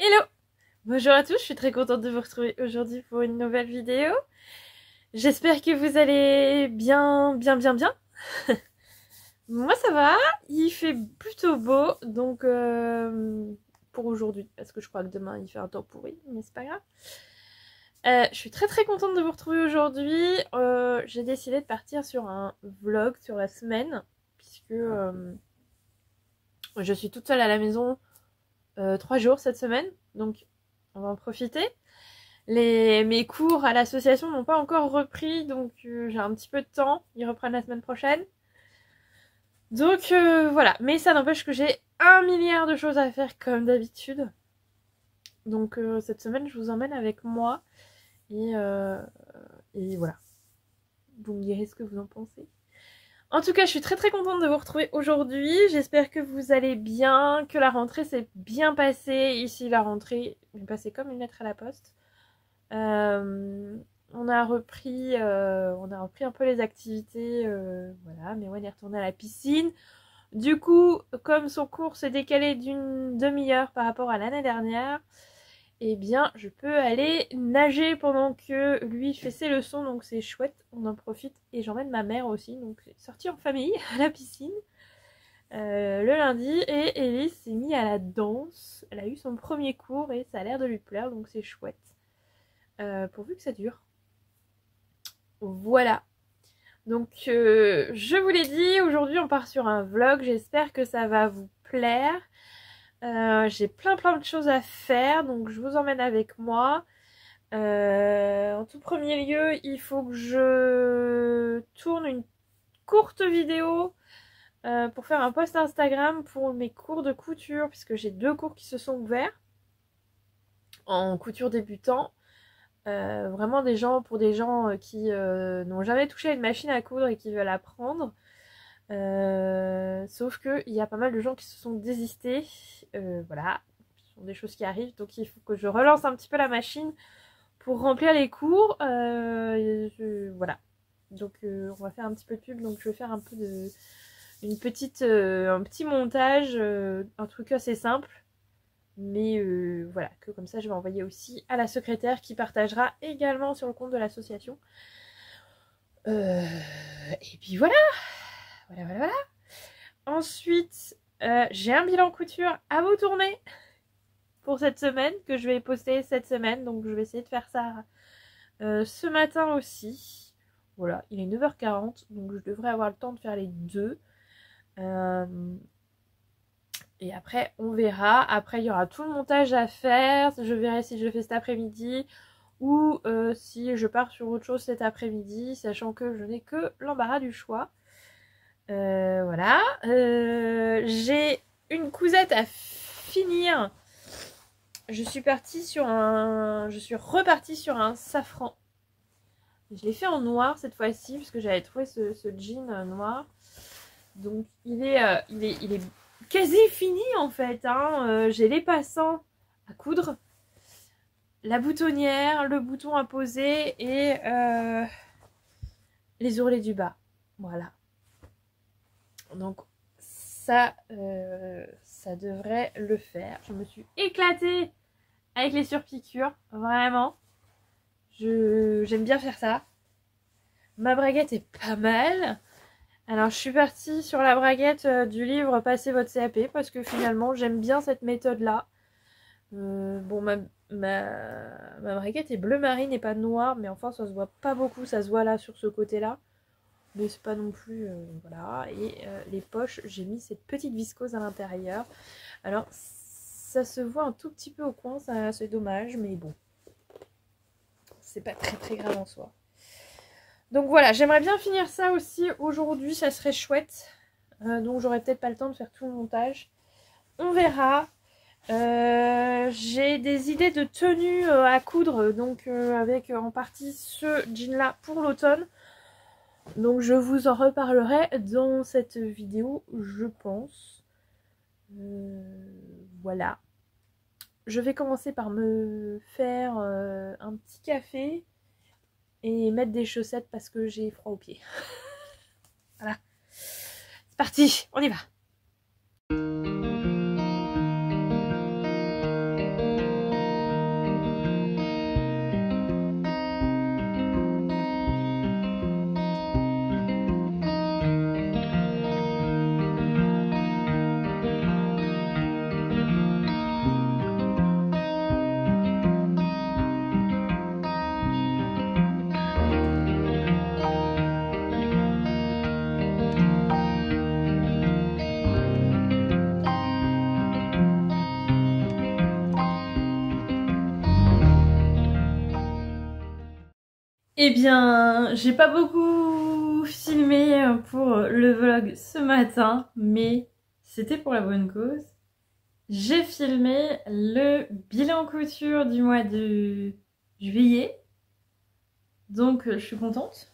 Hello! Bonjour à tous, je suis très contente de vous retrouver aujourd'hui pour une nouvelle vidéo. J'espère que vous allez bien. Moi ça va, il fait plutôt beau, donc pour aujourd'hui, parce que je crois que demain il fait un temps pourri, mais c'est pas grave. Je suis très contente de vous retrouver aujourd'hui. J'ai décidé de partir sur un vlog sur la semaine, puisque je suis toute seule à la maison 3 jours cette semaine, donc on va en profiter. Mes cours à l'association n'ont pas encore repris, donc j'ai un petit peu de temps. Ils reprennent la semaine prochaine. Donc voilà, mais ça n'empêche que j'ai 1 milliard de choses à faire comme d'habitude. Donc cette semaine, je vous emmène avec moi. Et voilà. Vous me direz ce que vous en pensez. En tout cas, je suis très contente de vous retrouver aujourd'hui. J'espère que vous allez bien, que la rentrée s'est bien passée. Ici, la rentrée est passée comme une lettre à la poste. On a repris un peu les activités, voilà, mais on est retourné à la piscine. Du coup, comme son cours s'est décalé d'une demi-heure par rapport à l'année dernière, eh bien, je peux aller nager pendant que lui fait ses leçons, donc c'est chouette, on en profite. Et j'emmène ma mère aussi, donc c'est sorti en famille à la piscine le lundi. Et Elise s'est mise à la danse, elle a eu son premier cours et ça a l'air de lui plaire, donc c'est chouette. Pourvu que ça dure. Voilà. Donc je vous l'ai dit, aujourd'hui on part sur un vlog, j'espère que ça va vous plaire. J'ai plein de choses à faire, donc je vous emmène avec moi. En tout premier lieu, il faut que je tourne une courte vidéo pour faire un post Instagram pour mes cours de couture, puisque j'ai 2 cours qui se sont ouverts en couture débutant. Vraiment pour des gens qui n'ont jamais touché à une machine à coudre et qui veulent apprendre. Sauf qu'il y a pas mal de gens qui se sont désistés. Voilà, ce sont des choses qui arrivent, donc il faut que je relance un petit peu la machine pour remplir les cours. Voilà, donc on va faire un petit peu de pub, donc je vais faire un peu de un petit montage, un truc assez simple. Mais voilà, que comme ça je vais envoyer aussi à la secrétaire qui partagera également sur le compte de l'association. Et puis voilà. Ensuite, j'ai un bilan couture à vous tourner pour cette semaine, que je vais poster cette semaine. Donc je vais essayer de faire ça ce matin aussi. Voilà, il est 9h40, donc je devrais avoir le temps de faire les deux. Et après, on verra. Après, il y aura tout le montage à faire. Je verrai si je le fais cet après-midi ou si je pars sur autre chose cet après-midi, sachant que je n'ai que l'embarras du choix. Voilà. J'ai une cousette à finir. Je suis repartie sur un safran. Je l'ai fait en noir cette fois-ci, puisque j'avais trouvé ce jean noir. Donc il est quasi fini en fait, hein. J'ai les passants à coudre, la boutonnière, le bouton à poser et les ourlets du bas. Voilà. Donc ça devrait le faire. Je me suis éclatée avec les surpiqûres, vraiment. J'aime bien faire ça. Ma braguette est pas mal. Alors je suis partie sur la braguette du livre Passez votre CAP parce que finalement j'aime bien cette méthode là. Bon, ma braguette est bleu marine et pas noire, mais enfin ça se voit pas beaucoup, ça se voit là sur ce côté là, mais c'est pas non plus voilà. Et les poches, j'ai mis cette petite viscose à l'intérieur. Alors ça se voit un tout petit peu au coin, c'est dommage, mais bon, c'est pas très grave en soi. Donc voilà, j'aimerais bien finir ça aussi aujourd'hui, ça serait chouette. Donc j'aurai peut-être pas le temps de faire tout le montage. On verra. J'ai des idées de tenues à coudre, donc avec en partie ce jean là pour l'automne. Donc je vous en reparlerai dans cette vidéo, je pense. Voilà. Je vais commencer par me faire un petit café et mettre des chaussettes parce que j'ai froid aux pieds. Voilà. C'est parti, on y va. Eh bien, j'ai pas beaucoup filmé pour le vlog ce matin, mais c'était pour la bonne cause. J'ai filmé le bilan couture du mois de juillet, donc je suis contente.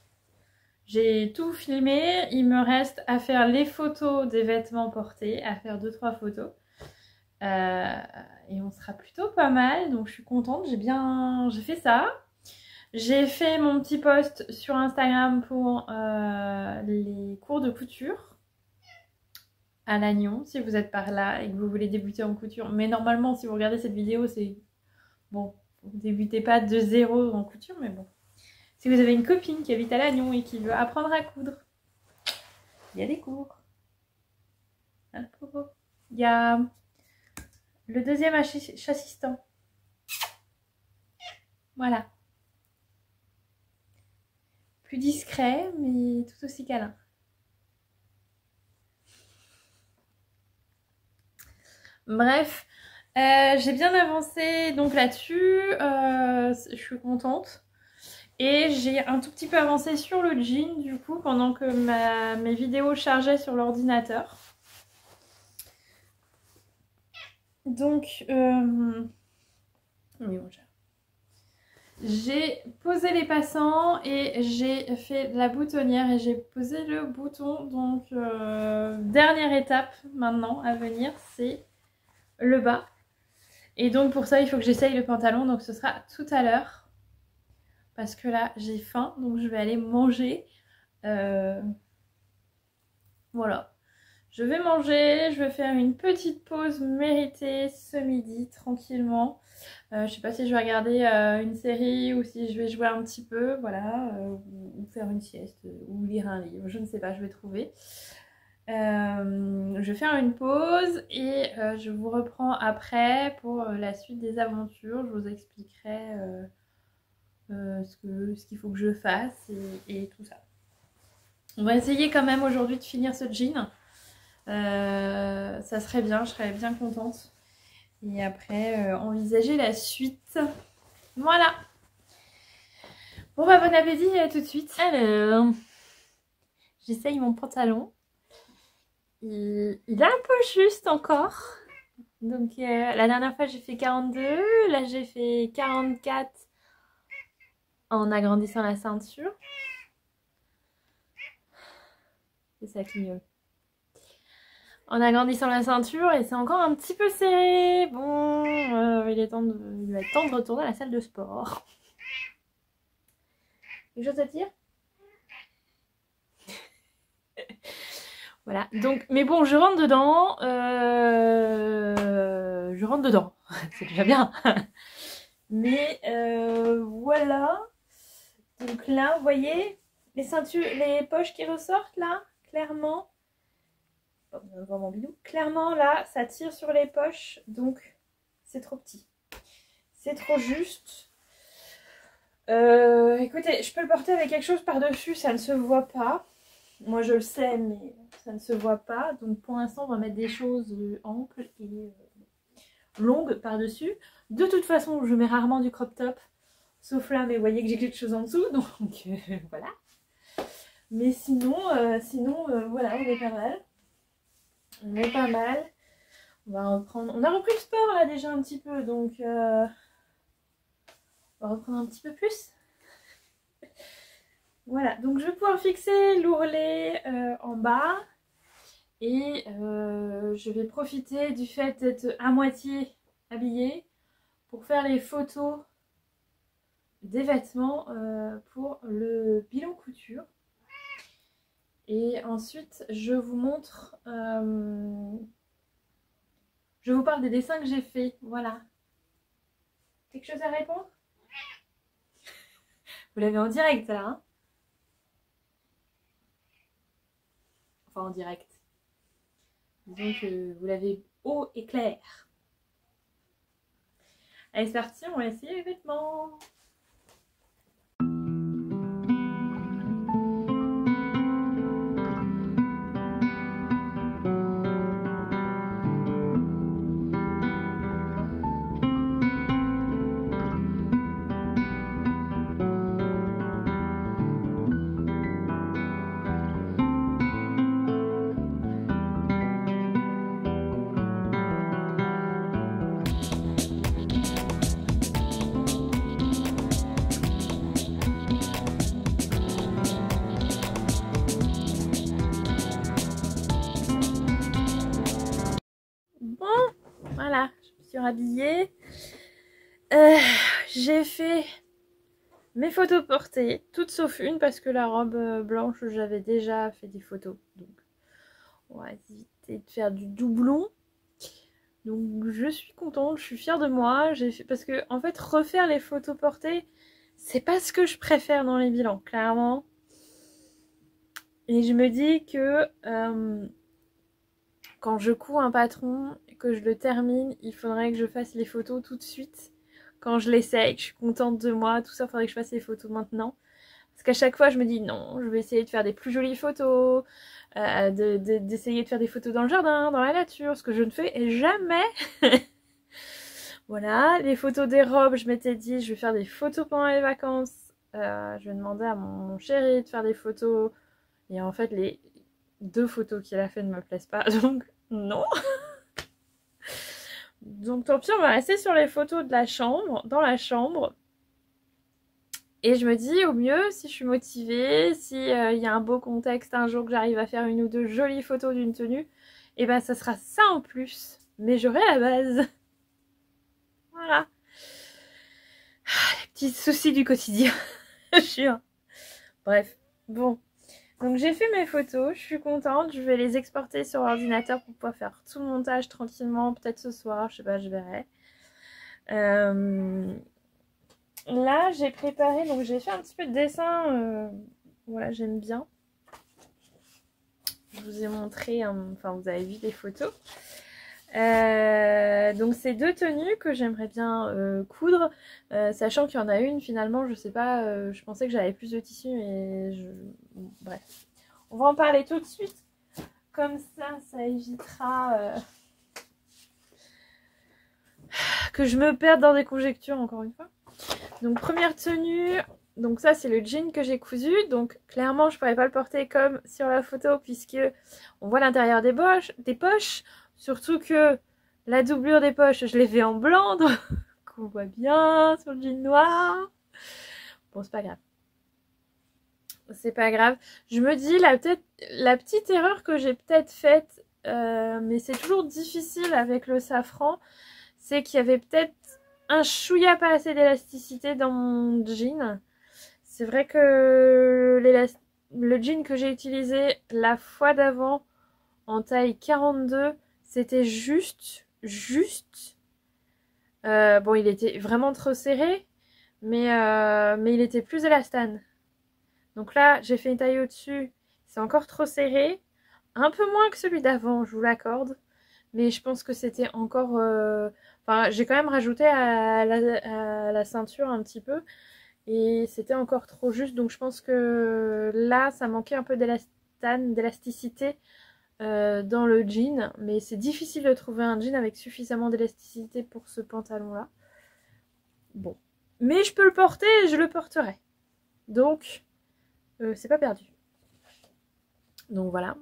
J'ai tout filmé, il me reste à faire les photos des vêtements portés, à faire 2-3 photos. Et on sera plutôt pas mal, donc je suis contente, j'ai fait ça. J'ai fait mon petit post sur Instagram pour les cours de couture à Lannion, si vous êtes par là et que vous voulez débuter en couture. Mais normalement, si vous regardez cette vidéo, c'est bon, vous débutez pas de zéro en couture, mais bon. Si vous avez une copine qui habite à Lannion et qui veut apprendre à coudre, il y a des cours. Il y a le deuxième assistant. Voilà. Plus discret, mais tout aussi câlin. Bref, j'ai bien avancé donc là-dessus. Je suis contente. Et j'ai un tout petit peu avancé sur le jean du coup pendant que mes vidéos chargeaient sur l'ordinateur. Donc, j'ai posé les passants et j'ai fait la boutonnière et j'ai posé le bouton. Donc, dernière étape maintenant à venir, c'est le bas. Et donc pour ça, il faut que j'essaye le pantalon. Donc ce sera tout à l'heure. Parce que là, j'ai faim. Donc je vais aller manger. Voilà. Je vais manger, je vais faire une petite pause méritée ce midi, tranquillement. Je sais pas si je vais regarder une série ou si je vais jouer un petit peu, voilà, ou faire une sieste, ou lire un livre, je ne sais pas, je vais trouver. Je vais faire une pause et je vous reprends après pour la suite des aventures. Je vous expliquerai ce qu'il faut que je fasse et tout ça. On va essayer quand même aujourd'hui de finir ce jean. Ça serait bien, je serais bien contente. Et après, envisager la suite. Voilà. Bon bah bon appétit et à tout de suite. Alors, j'essaye mon pantalon. Il est un peu juste encore. Donc la dernière fois j'ai fait 42, là j'ai fait 44 en agrandissant la ceinture. C'est ça clignote. En agrandissant la ceinture et c'est encore un petit peu serré. Bon, il va être temps de retourner à la salle de sport. Quelque chose à dire? Voilà, donc, mais bon, je rentre dedans. C'est déjà bien. Mais voilà. Donc là, vous voyez, les ceintures, les poches qui ressortent là, clairement. Oh, on voit mon bidou. Clairement là, ça tire sur les poches, donc c'est trop petit. C'est trop juste. Écoutez, je peux le porter avec quelque chose par-dessus, ça ne se voit pas. Moi je le sais, mais ça ne se voit pas. Donc pour l'instant, on va mettre des choses amples et longues par-dessus. De toute façon, je mets rarement du crop top. Sauf là, mais vous voyez que j'ai quelque chose en dessous, donc voilà. Mais sinon, voilà, on est pas mal. On est pas mal. On va reprendre. On a repris le sport là déjà un petit peu, donc on va reprendre un petit peu plus. Voilà, donc je vais pouvoir fixer l'ourlet en bas. Et je vais profiter du fait d'être à moitié habillée pour faire les photos des vêtements pour le bilan couture. Et ensuite, je vous montre, je vous parle des dessins que j'ai faits. Voilà. Quelque chose à répondre? Vous l'avez en direct là, hein? Enfin en direct. Disons que vous l'avez haut et clair. Allez, c'est parti, on va essayer les vêtements. surhabillée. J'ai fait mes photos portées, toutes sauf une parce que la robe blanche, j'avais déjà fait des photos. Donc, on va éviter de faire du doublon. Donc, je suis contente, je suis fière de moi. J'ai fait... Parce que, en fait, refaire les photos portées, c'est pas ce que je préfère dans les bilans, clairement. Et je me dis que quand je couds un patron et que je le termine, il faudrait que je fasse les photos tout de suite. Quand je l'essaye, que je suis contente de moi, tout ça, il faudrait que je fasse les photos maintenant. Parce qu'à chaque fois, je me dis non, je vais essayer de faire des plus jolies photos, d'essayer de faire des photos dans le jardin, dans la nature, ce que je ne fais jamais. Voilà, les photos des robes, je m'étais dit, je vais faire des photos pendant les vacances. Je vais demander à mon chéri de faire des photos. Et en fait, les 2 photos qu'il a fait ne me plaisent pas, donc non. Donc tant pis, on va rester sur les photos de la chambre, dans la chambre. Et je me dis, au mieux, si je suis motivée, si y a un beau contexte, un jour que j'arrive à faire 1 ou 2 jolies photos d'une tenue, et ben ça sera ça en plus. Mais j'aurai la base. Voilà. Les petits soucis du quotidien. Je jure. Bref, bon. Donc j'ai fait mes photos, je suis contente, je vais les exporter sur l'ordinateur pour pouvoir faire tout le montage tranquillement, peut-être ce soir, je sais pas, je verrai. Là j'ai préparé, donc j'ai fait un petit peu de dessin, voilà, j'aime bien. Je vous ai montré, enfin vous avez vu des photos. Donc c'est 2 tenues que j'aimerais bien coudre, sachant qu'il y en a une finalement, je sais pas, je pensais que j'avais plus de tissu, mais bref. On va en parler tout de suite, comme ça évitera que je me perde dans des conjectures encore une fois. Donc première tenue, donc ça c'est le jean que j'ai cousu, donc clairement je pourrais pas le porter comme sur la photo puisque on voit l'intérieur des poches, surtout que la doublure des poches je l'ai fait en blanc, donc on voit bien sur le jean noir. Bon c'est pas grave. C'est pas grave. Je me dis la petite erreur que j'ai peut-être faite, mais c'est toujours difficile avec le safran, c'est qu'il y avait peut-être un chouïa pas assez d'élasticité dans mon jean. C'est vrai que le jean que j'ai utilisé la fois d'avant en taille 42, c'était juste. Bon, il était vraiment trop serré, mais il était plus élastane. Donc là, j'ai fait une taille au-dessus, c'est encore trop serré. Un peu moins que celui d'avant, je vous l'accorde. Mais je pense que c'était encore... Enfin, j'ai quand même rajouté à la ceinture un petit peu. Et c'était encore trop juste. Donc je pense que là, ça manquait un peu d'élasticité dans le jean. Mais c'est difficile de trouver un jean avec suffisamment d'élasticité pour ce pantalon-là. Bon. Mais je peux le porter et je le porterai. Donc... c'est pas perdu. Donc voilà,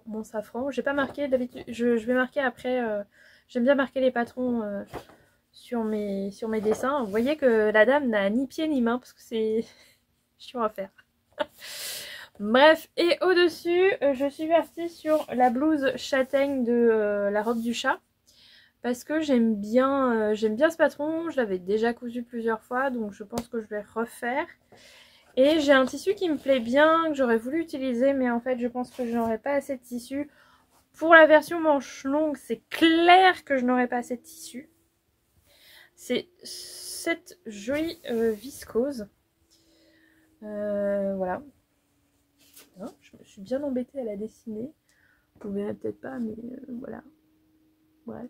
mon safran. J'ai pas marqué d'habitude. Je vais marquer après. J'aime bien marquer les patrons sur mes dessins. Vous voyez que la dame n'a ni pied ni main parce que c'est chiant à faire. Bref, et au-dessus, je suis partie sur la blouse châtaigne de la robe du chat. Parce que j'aime bien ce patron. Je l'avais déjà cousu plusieurs fois. Donc je pense que je vais refaire. Et j'ai un tissu qui me plaît bien, que j'aurais voulu utiliser, mais en fait je pense que je n'aurai pas assez de tissu. Pour la version manche longue, c'est clair que je n'aurai pas assez de tissu. C'est cette jolie viscose. Voilà. Hein, je me suis bien embêtée à la dessiner. Vous ne verrez peut-être pas, mais voilà. Bref.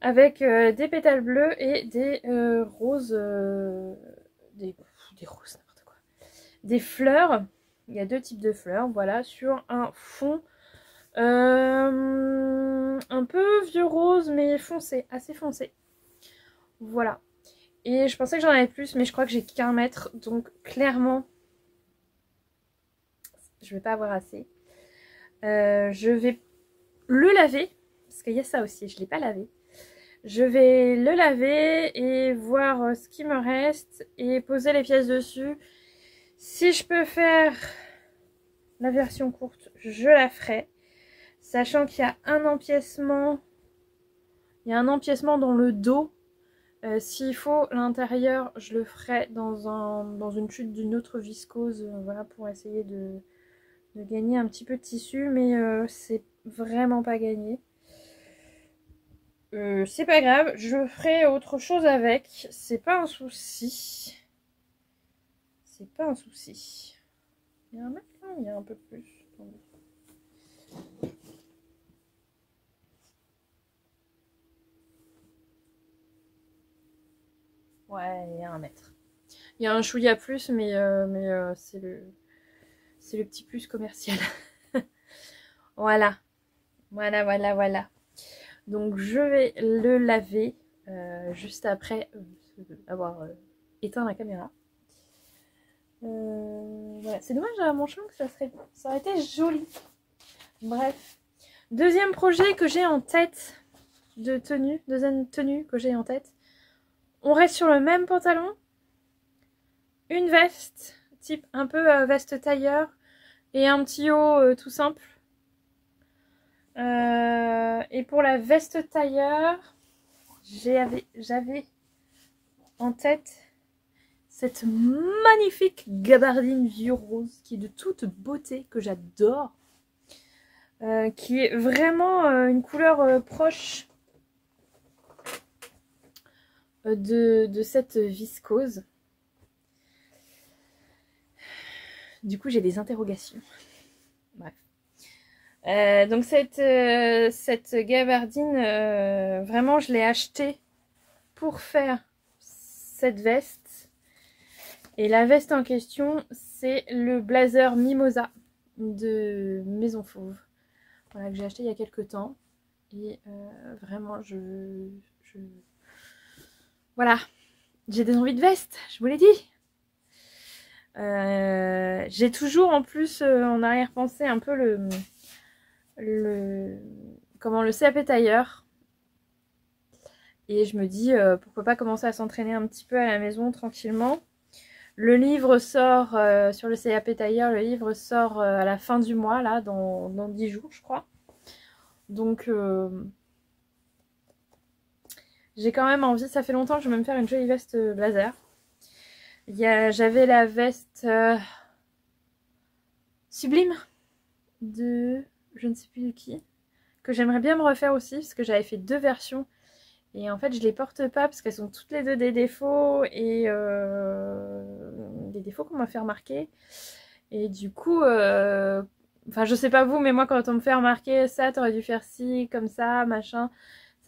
Avec des pétales bleus et des roses... des roses, n'importe quoi. Des fleurs, il y a 2 types de fleurs, voilà, sur un fond un peu vieux rose, mais foncé, assez foncé. Voilà. Et je pensais que j'en avais plus, mais je crois que j'ai qu'1 mètre, donc clairement, je vais pas avoir assez. Je vais le laver, parce qu'il y a ça aussi, je l'ai pas lavé. Je vais le laver et voir ce qui me reste et poser les pièces dessus. Si je peux faire la version courte, je la ferai. Sachant qu'il y a un empiècement Il y a un empiècement dans le dos. S'il faut l'intérieur, je le ferai dans une chute d'une autre viscose, voilà, pour essayer de gagner un petit peu de tissu, mais c'est vraiment pas gagné. C'est pas grave, je ferai autre chose avec, c'est pas un souci. C'est pas un souci. Il y a un mètre là, il y a un peu plus. Attendez. Ouais, il y a un mètre. Il y a un chouïa plus, mais c'est le petit plus commercial. Voilà. Voilà. Donc je vais le laver juste après avoir éteint la caméra. Voilà. C'est dommage à mon champ que ça aurait été joli. Bref. Deuxième projet que j'ai en tête de tenue, deuxième tenue que j'ai en tête. On reste sur le même pantalon. Une veste, type un peu veste tailleur. Et un petit haut tout simple. Et pour la veste tailleur, j'avais en tête cette magnifique gabardine vieux rose qui est de toute beauté, que j'adore. Qui est vraiment une couleur proche de cette viscose. Du coup, j'ai des interrogations. Bref. Donc cette gabardine, vraiment, je l'ai achetée pour faire cette veste. Et la veste en question, c'est le blazer Mimosa de Maison Fauve. Voilà, que j'ai acheté il y a quelques temps. Et vraiment, voilà, j'ai des envies de veste, je vous l'ai dit. J'ai toujours en plus en arrière-pensée un peu le CAP tailleur. Et je me dis pourquoi pas commencer à s'entraîner un petit peu à la maison tranquillement. Le livre sort sur le CAP tailleur, le livre sort à la fin du mois, là, dans 10 jours je crois. Donc j'ai quand même envie, ça fait longtemps que je vais me faire une jolie veste blazer. J'avais la veste Sublime de je ne sais plus de qui, que j'aimerais bien me refaire aussi, parce que j'avais fait 2 versions. Et en fait, je les porte pas parce qu'elles sont toutes les deux des défauts et des défauts qu'on m'a fait remarquer. Et du coup, enfin, je sais pas vous, mais moi, quand on me fait remarquer ça, t'aurais dû faire ci, comme ça, machin,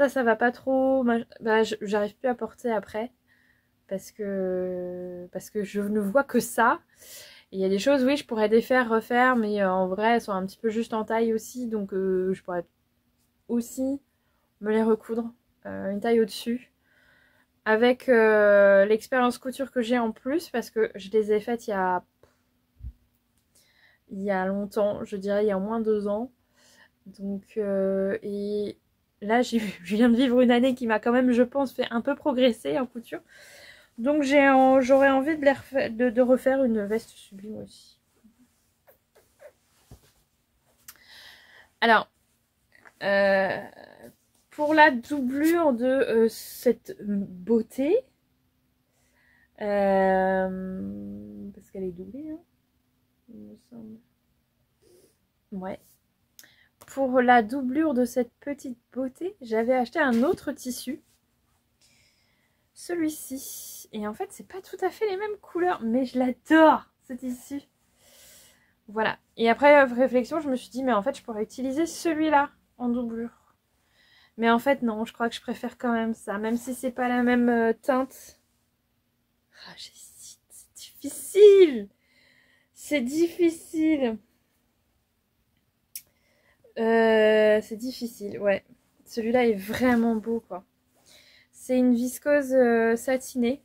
ça va pas trop, bah, j'arrive plus à porter après parce que je ne vois que ça. Et il y a des choses, oui, je pourrais défaire, refaire, mais en vrai, elles sont un petit peu juste en taille aussi, donc je pourrais aussi me les recoudre une taille au-dessus. Avec l'expérience couture que j'ai en plus, parce que je les ai faites il y a longtemps, je dirais il y a au moins 2 ans. Donc, et là, je viens de vivre une année qui m'a quand même, je pense, fait un peu progresser en couture. Donc j'aurais envie de refaire une veste sublime aussi. Alors, pour la doublure de cette beauté, parce qu'elle est doublée, hein, il me semble. Ouais. Pour la doublure de cette petite beauté, j'avais acheté un autre tissu. Celui-ci. Et en fait, c'est pas tout à fait les mêmes couleurs, mais je l'adore, ce tissu. Voilà. Et après réflexion, je me suis dit, mais en fait, je pourrais utiliser celui-là en doublure. Mais en fait, non, je crois que je préfère quand même ça, même si c'est pas la même teinte. Ah, j'hésite, c'est difficile. C'est difficile. C'est difficile, ouais. Celui-là est vraiment beau, quoi. C'est une viscose satinée.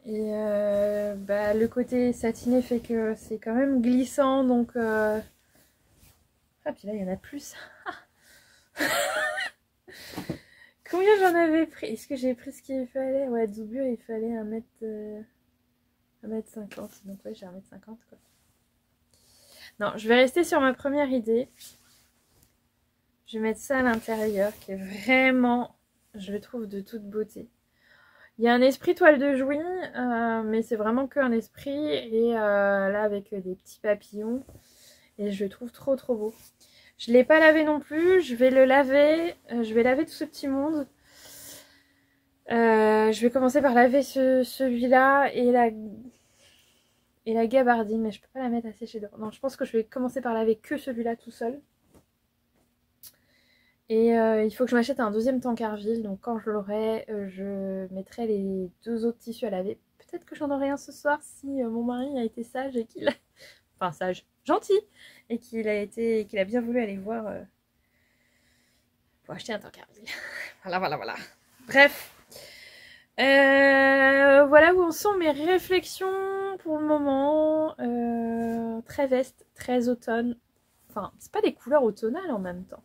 Et bah, le côté satiné fait que c'est quand même glissant, donc... Ah, puis là, il y en a plus. Combien j'en avais pris? Est-ce que j'ai pris ce qu'il fallait? Ouais, doublure, il fallait 1m50. Donc ouais, j'ai 1m50, quoi. Non, je vais rester sur ma première idée. Je vais mettre ça à l'intérieur qui est vraiment, je le trouve de toute beauté. Il y a un esprit toile de Jouy, mais c'est vraiment qu'un esprit. Et là avec des petits papillons. Et je le trouve trop trop beau. Je ne l'ai pas lavé non plus. Je vais le laver. Je vais laver tout ce petit monde. Je vais commencer par laver celui-là et la gabardine. Mais je peux pas la mettre à sécher dehors. Non, je pense que je vais commencer par laver que celui-là tout seul. Et il faut que je m'achète un deuxième tankerville. Donc quand je l'aurai, je mettrai les 2 autres tissus à laver. Peut-être que j'en aurai un ce soir si mon mari a été sage et qu'il a... Enfin sage, gentil. Et qu'il a bien voulu aller voir pour acheter un tankerville. Voilà. Bref. Voilà où en sont mes réflexions pour le moment. Très veste, très automne. Enfin, c'est pas des couleurs automnales en même temps.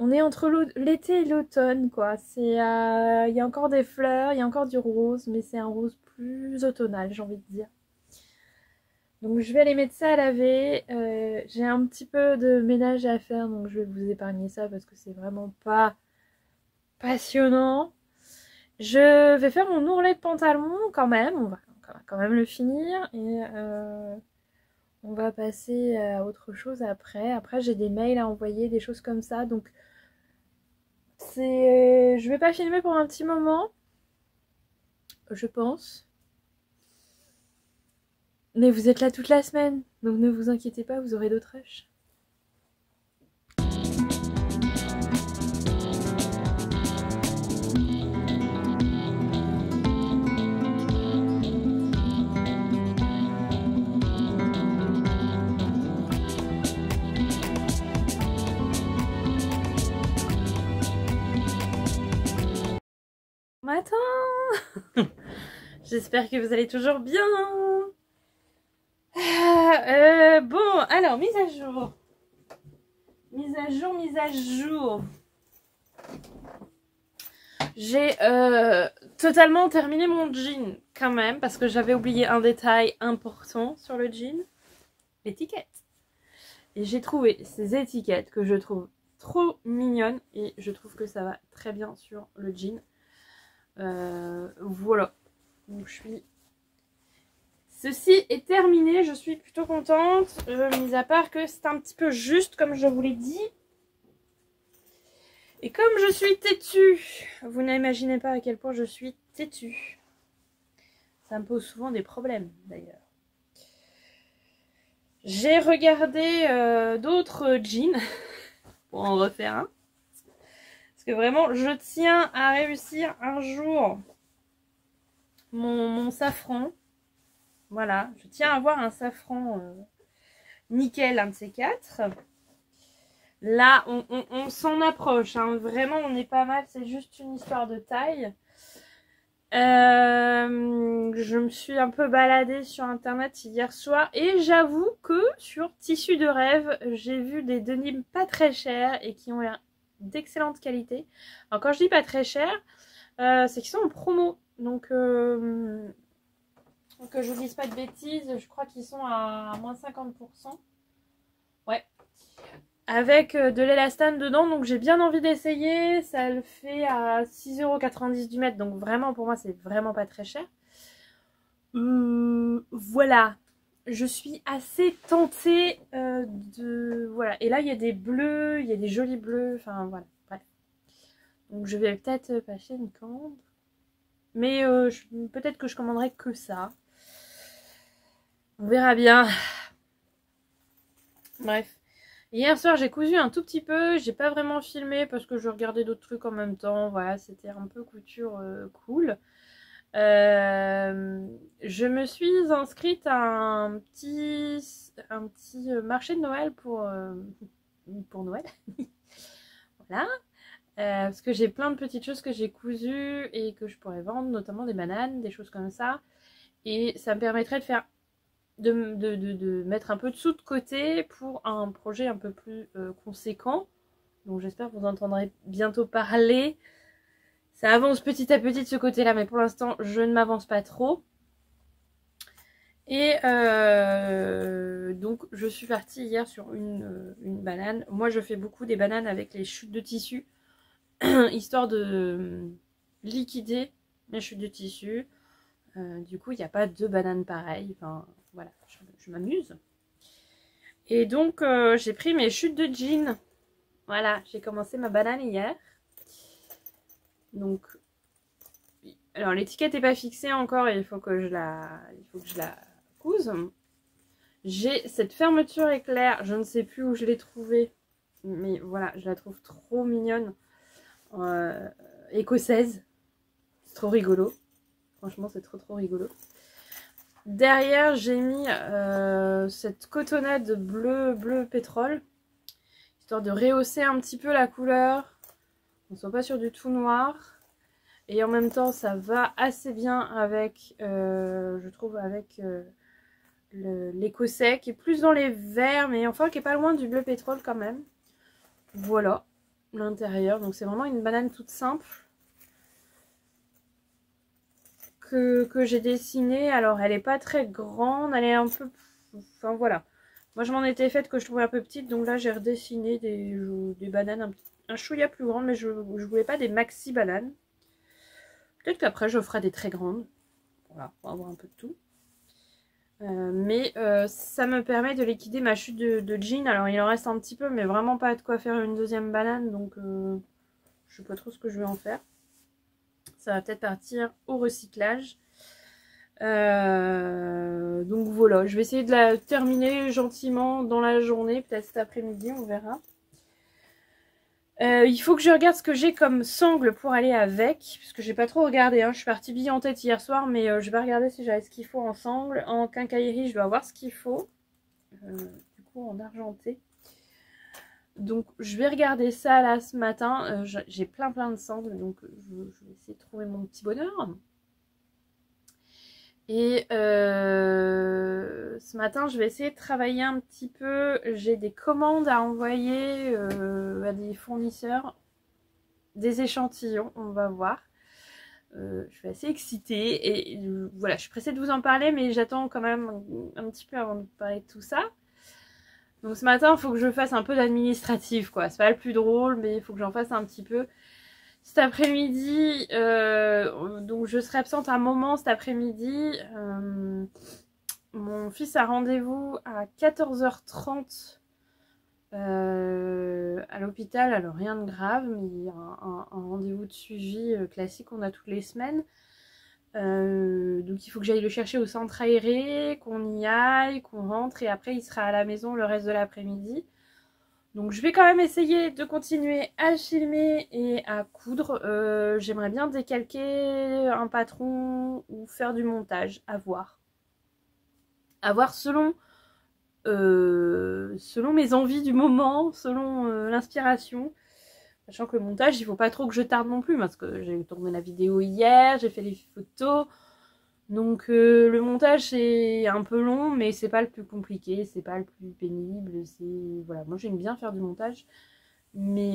On est entre l'été et l'automne, quoi. Il y a encore des fleurs, il y a encore du rose, mais c'est un rose plus automnal, j'ai envie de dire. Donc je vais aller mettre ça à laver. J'ai un petit peu de ménage à faire, donc je vais vous épargner ça parce que c'est vraiment pas passionnant. Je vais faire mon ourlet de pantalon quand même. On va quand même le finir et on va passer à autre chose après. Après j'ai des mails à envoyer, des choses comme ça, donc je vais pas filmer pour un petit moment, je pense. Mais vous êtes là toute la semaine, donc ne vous inquiétez pas, vous aurez d'autres rushs. Matin. J'espère que vous allez toujours bien. Bon, alors, mise à jour. J'ai totalement terminé mon jean quand même, parce que j'avais oublié un détail important sur le jean, l'étiquette. Et j'ai trouvé ces étiquettes que je trouve trop mignonnes et je trouve que ça va très bien sur le jean. Voilà. Donc ceci est terminé, je suis plutôt contente, mis à part que c'est un petit peu juste comme je vous l'ai dit. Et comme je suis têtue, vous n'imaginez pas à quel point je suis têtue. Ça me pose souvent des problèmes d'ailleurs. J'ai regardé d'autres jeans pour en refaire un. Parce que vraiment, je tiens à réussir un jour mon safran. Voilà, je tiens à avoir un safran nickel, un de ces 4. Là, on s'en approche, hein. Vraiment, on est pas mal, c'est juste une histoire de taille. Je me suis un peu baladée sur internet hier soir et j'avoue que sur Tissu de rêve, j'ai vu des denims pas très chers et qui ont l'air d'excellente qualité. Alors quand je dis pas très cher, c'est qu'ils sont en promo. Donc que je vous dise pas de bêtises, je crois qu'ils sont à moins 50%. Ouais. Avec de l'élastane dedans, donc j'ai bien envie d'essayer. Ça le fait à 6,90 € du mètre, donc vraiment pour moi c'est vraiment pas très cher. Voilà, je suis assez tentée voilà. Et là il y a des bleus, il y a des jolis bleus, enfin voilà, bref. Donc je vais peut-être passer une commande. Mais peut-être que je commanderai que ça. On verra bien. Bref. Hier soir, j'ai cousu un tout petit peu. J'ai pas vraiment filmé parce que je regardais d'autres trucs en même temps. Voilà, c'était un peu couture cool. Je me suis inscrite à un petit marché de Noël pour Noël. Voilà. Parce que j'ai plein de petites choses que j'ai cousues et que je pourrais vendre, notamment des bananes, des choses comme ça. Et ça me permettrait de faire de mettre un peu de sous de côté pour un projet un peu plus conséquent. Donc j'espère que vous entendrez bientôt parler. Ça avance petit à petit de ce côté-là, mais pour l'instant, je ne m'avance pas trop. Et donc je suis partie hier sur une banane. Moi je fais beaucoup des bananes avec les chutes de tissu, histoire de liquider mes chutes de tissu. Du coup il n'y a pas deux bananes pareilles. Enfin voilà, je m'amuse. Et donc j'ai pris mes chutes de jean. Voilà, j'ai commencé ma banane hier. Donc, alors l'étiquette n'est pas fixée encore, il faut que je la couse. J'ai cette fermeture éclair, je ne sais plus où je l'ai trouvée, mais voilà, je la trouve trop mignonne. Écossaise, c'est trop rigolo. Franchement, c'est trop rigolo. Derrière, j'ai mis cette cotonnade bleu pétrole, histoire de rehausser un petit peu la couleur. On ne soit pas sur du tout noir. Et en même temps, ça va assez bien avec, je trouve, avec l'écossais, qui est plus dans les verts, mais enfin qui est pas loin du bleu pétrole quand même. Voilà, l'intérieur. Donc c'est vraiment une banane toute simple que j'ai dessinée. Alors elle est pas très grande, elle est un peu... Enfin voilà. Moi je m'en étais faite que je trouvais un peu petite, donc là j'ai redessiné des bananes un chouïa plus grandes, mais je voulais pas des maxi bananes. Peut-être qu'après je ferai des très grandes. Voilà, pour avoir un peu de tout. Mais ça me permet de liquider ma chute de jean. Alors il en reste un petit peu, mais vraiment pas de quoi faire une deuxième banane. Donc je sais pas trop ce que je vais en faire. Ça va peut-être partir au recyclage. Donc voilà, je vais essayer de la terminer gentiment dans la journée. Peut-être cet après-midi, on verra. Il faut que je regarde ce que j'ai comme sangle pour aller avec, parce que j'ai pas trop regardé, hein. Je suis partie bille en tête hier soir, mais je vais regarder si j'avais ce qu'il faut en sangle. En quincaillerie, je dois avoir ce qu'il faut, du coup en argenté. Donc je vais regarder ça là ce matin. J'ai plein de sangles, donc je vais essayer de trouver mon petit bonheur. Et ce matin, je vais essayer de travailler un petit peu. J'ai des commandes à envoyer à des fournisseurs, des échantillons, on va voir. Je suis assez excitée et voilà, je suis pressée de vous en parler, mais j'attends quand même un petit peu avant de parler de tout ça. Donc ce matin, il faut que je fasse un peu d'administratif, quoi. C'est pas le plus drôle, mais il faut que j'en fasse un petit peu. Cet après-midi, donc je serai absente un moment cet après-midi. Mon fils a rendez-vous à 14h30 à l'hôpital. Alors rien de grave, mais il y a un rendez-vous de suivi classique qu'on a toutes les semaines. Donc il faut que j'aille le chercher au centre aéré, qu'on y aille, qu'on rentre et après il sera à la maison le reste de l'après-midi. Donc je vais quand même essayer de continuer à filmer et à coudre. J'aimerais bien décalquer un patron ou faire du montage, à voir. À voir selon mes envies du moment, selon l'inspiration. Sachant que le montage, il faut pas trop que je tarde non plus, parce que j'ai tourné la vidéo hier, j'ai fait les photos. Donc le montage c'est un peu long, mais c'est pas le plus compliqué, c'est pas le plus pénible. C'est voilà, moi j'aime bien faire du montage, mais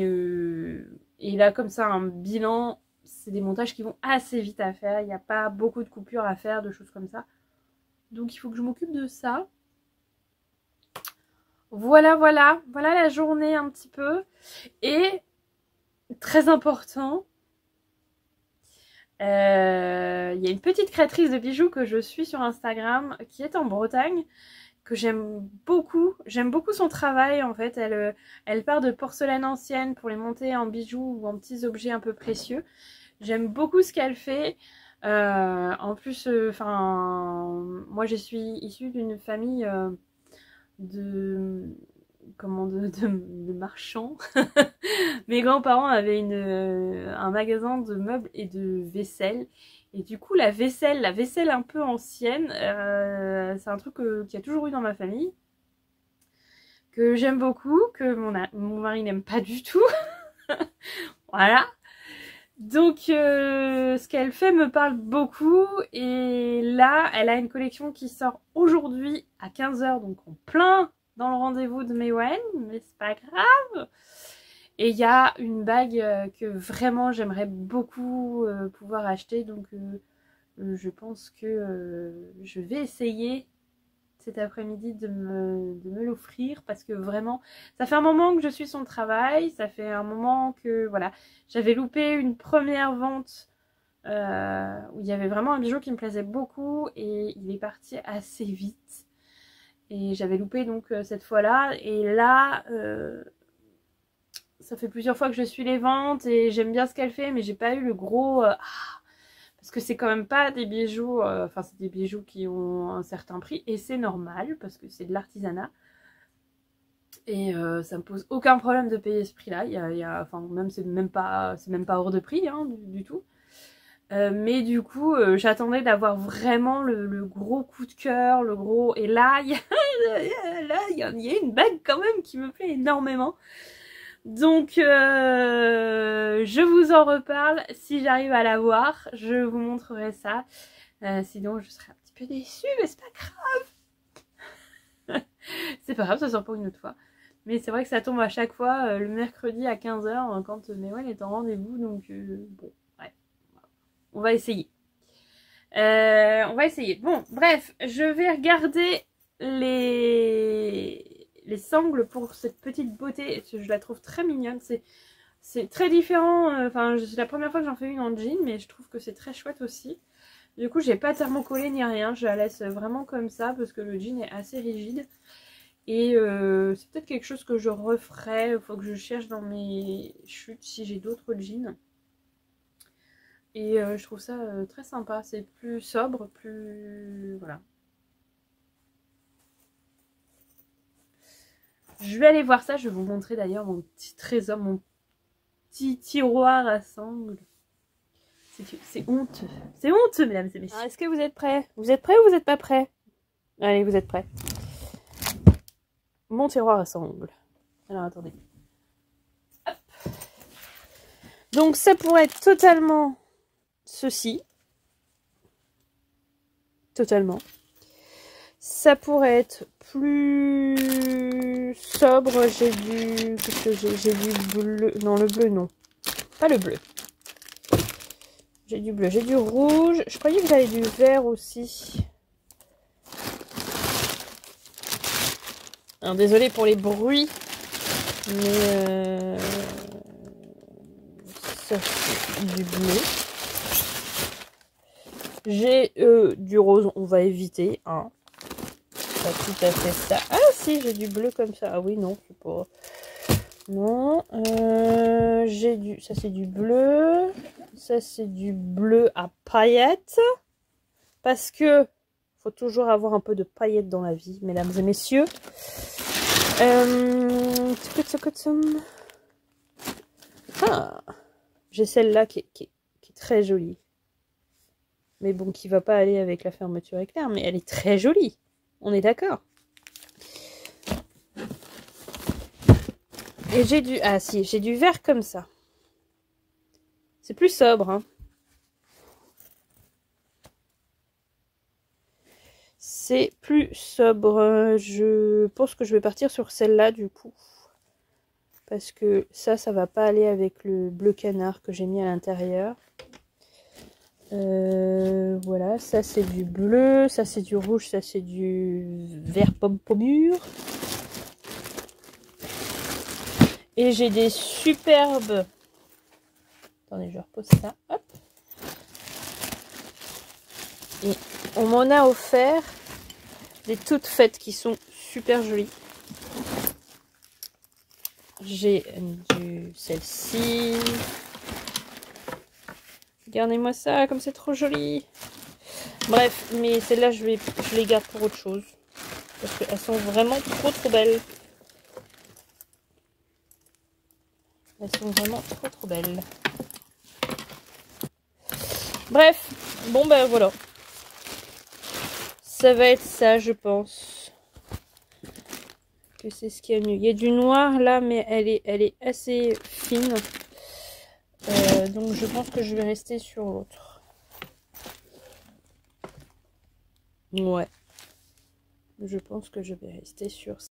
et là comme ça un bilan, c'est des montages qui vont assez vite à faire. Il n'y a pas beaucoup de coupures à faire, de choses comme ça. Donc il faut que je m'occupe de ça. Voilà la journée un petit peu. Et très important. Il y a une petite créatrice de bijoux que je suis sur Instagram qui est en Bretagne, que j'aime beaucoup. J'aime beaucoup son travail en fait. Elle part de porcelaine ancienne pour les monter en bijoux ou en petits objets un peu précieux. J'aime beaucoup ce qu'elle fait. En plus, moi je suis issue d'une famille de marchands. Mes grands-parents avaient un magasin de meubles et de vaisselle. Et du coup, la vaisselle un peu ancienne, c'est un truc qu'il y a toujours eu dans ma famille. Que j'aime beaucoup, que mon mari n'aime pas du tout. Voilà. Donc, ce qu'elle fait me parle beaucoup. Et là, elle a une collection qui sort aujourd'hui à 15h. Donc, en plein dans le rendez-vous de Maewyn. Mais c'est pas grave. Et il y a une bague que vraiment j'aimerais beaucoup pouvoir acheter. Donc je pense que je vais essayer cet après-midi de me l'offrir parce que vraiment, ça fait un moment que je suis son travail, ça fait un moment que, voilà, j'avais loupé une première vente où il y avait vraiment un bijou qui me plaisait beaucoup et il est parti assez vite. Et j'avais loupé donc cette fois-là. Et là, ça fait plusieurs fois que je suis les ventes et j'aime bien ce qu'elle fait, mais j'ai pas eu le gros... parce que c'est quand même pas des bijoux... Enfin, c'est des bijoux qui ont un certain prix et c'est normal parce que c'est de l'artisanat. Et ça me pose aucun problème de payer ce prix-là. Enfin, même c'est même pas hors de prix hein, du tout. Mais du coup, j'attendais d'avoir vraiment le gros coup de cœur, le gros... Et là, il y a une bague quand même qui me plaît énormément. Donc, je vous en reparle. Si j'arrive à la voir, je vous montrerai ça. Sinon, je serai un petit peu déçue, mais c'est pas grave. C'est pas grave, ça sort pour une autre fois. Mais c'est vrai que ça tombe à chaque fois le mercredi à 15 h quand Mewen est en rendez-vous. Donc, bon, ouais. On va essayer. On va essayer. Bon, bref, je vais regarder les sangles pour cette petite beauté. Je la trouve très mignonne. C'est très différent. Enfin, c'est la première fois que j'en fais une en jean, mais je trouve que c'est très chouette aussi. Du coup, j'ai pas thermocollé ni rien. Je la laisse vraiment comme ça parce que le jean est assez rigide. Et c'est peut-être quelque chose que je referai. Il faut que je cherche dans mes chutes si j'ai d'autres jeans. Et je trouve ça très sympa. C'est plus sobre, plus... Voilà. Je vais aller voir ça. Je vais vous montrer d'ailleurs mon petit trésor, mon petit tiroir à sangles. C'est honteux. C'est honteux, mesdames et messieurs. Est-ce que vous êtes prêts? Vous êtes prêts ou vous n'êtes pas prêts? Allez, vous êtes prêts. Mon tiroir à sangles. Alors, attendez. Hop. Donc, ça pourrait être totalement ceci. Totalement. Ça pourrait être plus sobre. J'ai du... Qu'est-ce que j'ai du bleu. Non, le bleu, non. Pas le bleu. J'ai du bleu. J'ai du rouge. Je croyais que j'avais du vert aussi. Alors, désolée pour les bruits. Mais... ça, c'est du bleu. J'ai du rose. On va éviter. Hein. Pas tout à fait ça. Ah si, j'ai du bleu comme ça. Ah oui, non, c'est pas... Non. J'ai du... Ça, c'est du bleu. Ça, c'est du bleu à paillettes. Parce que faut toujours avoir un peu de paillettes dans la vie, mesdames et messieurs. Ah, j'ai celle-là qui est très jolie. Mais bon, qui va pas aller avec la fermeture éclair, mais elle est très jolie. On est d'accord. Et j'ai du... Ah si, j'ai du vert comme ça. C'est plus sobre, hein. C'est plus sobre. Je pense que je vais partir sur celle-là, du coup. Parce que ça va pas aller avec le bleu canard que j'ai mis à l'intérieur. Voilà, ça c'est du bleu, ça c'est du rouge, ça c'est du vert pomme pommure. Et j'ai des superbes... Attendez, je repose ça. Hop. Et on m'en a offert des toutes faites qui sont super jolies. J'ai celle-ci. Regardez-moi ça, comme c'est trop joli. Bref, mais celles-là, je les garde pour autre chose. Parce qu'elles sont vraiment trop belles. Elles sont vraiment trop belles. Bref, bon ben voilà. Ça va être ça, je pense. Que c'est ce qu'il y a de mieux. Il y a du noir là, mais elle est assez fine. Donc je pense que je vais rester sur l'autre. Ouais. Je pense que je vais rester sur ça.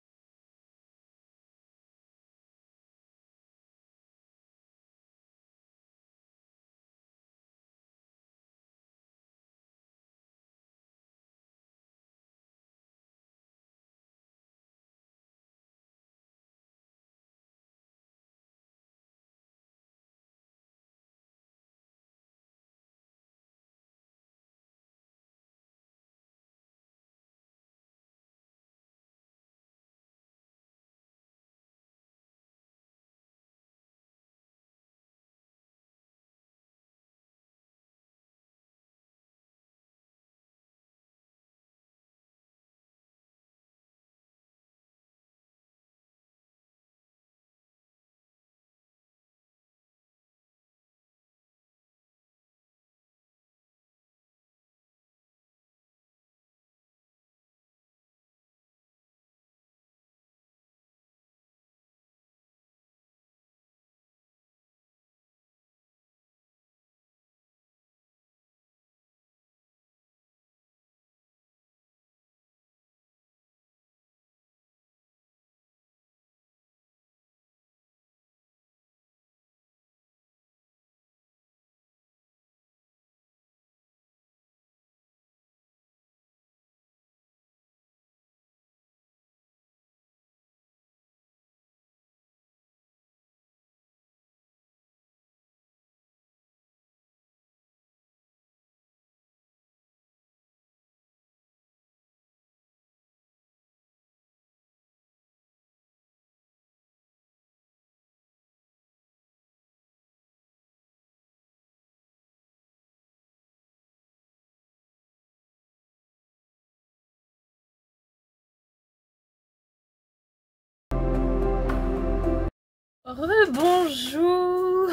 Rebonjour.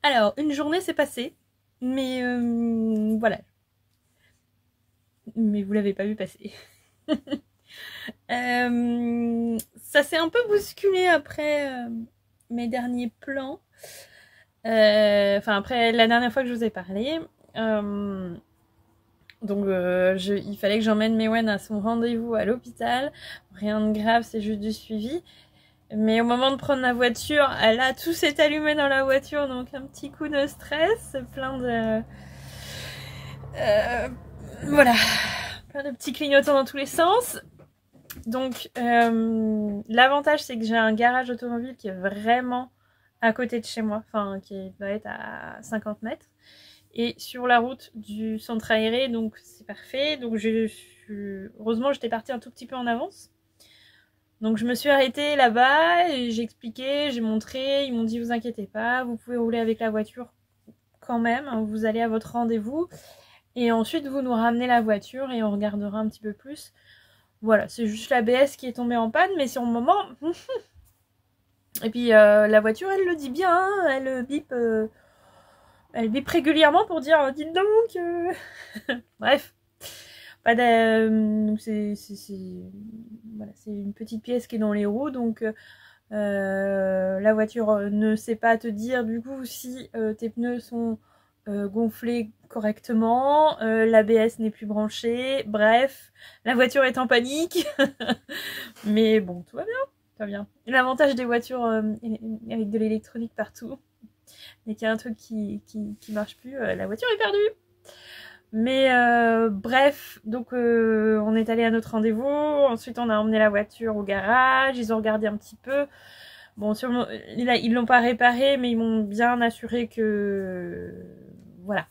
Alors, une journée s'est passée, mais voilà. Mais vous l'avez pas vu passer. Ça s'est un peu bousculé après mes derniers plans. Enfin, après la dernière fois que je vous ai parlé. Donc, il fallait que j'emmène Mewen à son rendez-vous à l'hôpital. Rien de grave, c'est juste du suivi. Mais au moment de prendre la voiture, là, tout s'est allumé dans la voiture, donc un petit coup de stress, plein de... voilà, plein de petits clignotants dans tous les sens. Donc, l'avantage, c'est que j'ai un garage automobile qui est vraiment à côté de chez moi, enfin, qui doit être à 50 mètres. Et sur la route du centre aéré, donc c'est parfait. Donc, heureusement, j'étais partie un tout petit peu en avance. Donc je me suis arrêtée là-bas et j'ai expliqué, j'ai montré, ils m'ont dit vous inquiétez pas, vous pouvez rouler avec la voiture quand même, vous allez à votre rendez-vous et ensuite vous nous ramenez la voiture et on regardera un petit peu plus. Voilà, c'est juste l'ABS qui est tombée en panne, mais sur le moment... Et puis la voiture elle le dit bien, hein, elle bip régulièrement pour dire dites donc Bref. Pas donc voilà, c'est une petite pièce qui est dans les roues, donc la voiture ne sait pas te dire du coup si tes pneus sont gonflés correctement, l'ABS n'est plus branché, bref, la voiture est en panique. Mais bon, tout va bien, tout va bien. L'avantage des voitures avec de l'électronique partout, dès qu'il y a un truc qui marche plus, la voiture est perdue. Mais bref, donc on est allé à notre rendez-vous, ensuite on a emmené la voiture au garage, ils ont regardé un petit peu. Bon, sûrement, ils l'ont pas réparé, mais ils m'ont bien assuré que voilà,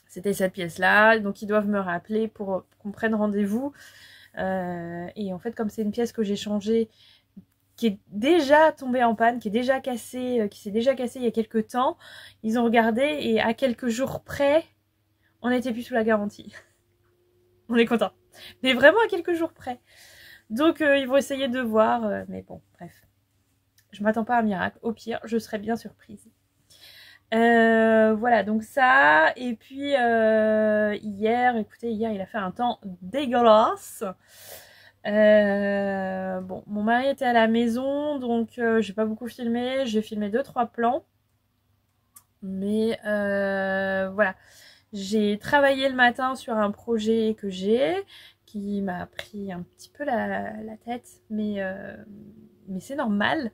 c'était cette pièce-là, donc ils doivent me rappeler pour qu'on prenne rendez-vous. Et en fait, comme c'est une pièce que j'ai changée, qui est déjà tombée en panne, qui est déjà cassée, qui s'est déjà cassée il y a quelques temps, ils ont regardé et à quelques jours près, on n'était plus sous la garantie. On est content. Mais vraiment à quelques jours près. Donc ils vont essayer de voir. Mais bon, bref. Je m'attends pas à un miracle. Au pire, je serais bien surprise. Voilà, donc ça. Et puis hier, écoutez, hier il a fait un temps dégueulasse. Bon, mon mari était à la maison, donc j'ai pas beaucoup filmé. J'ai filmé 2-3 plans. Mais voilà. J'ai travaillé le matin sur un projet que j'ai, qui m'a pris un petit peu la tête, mais c'est normal.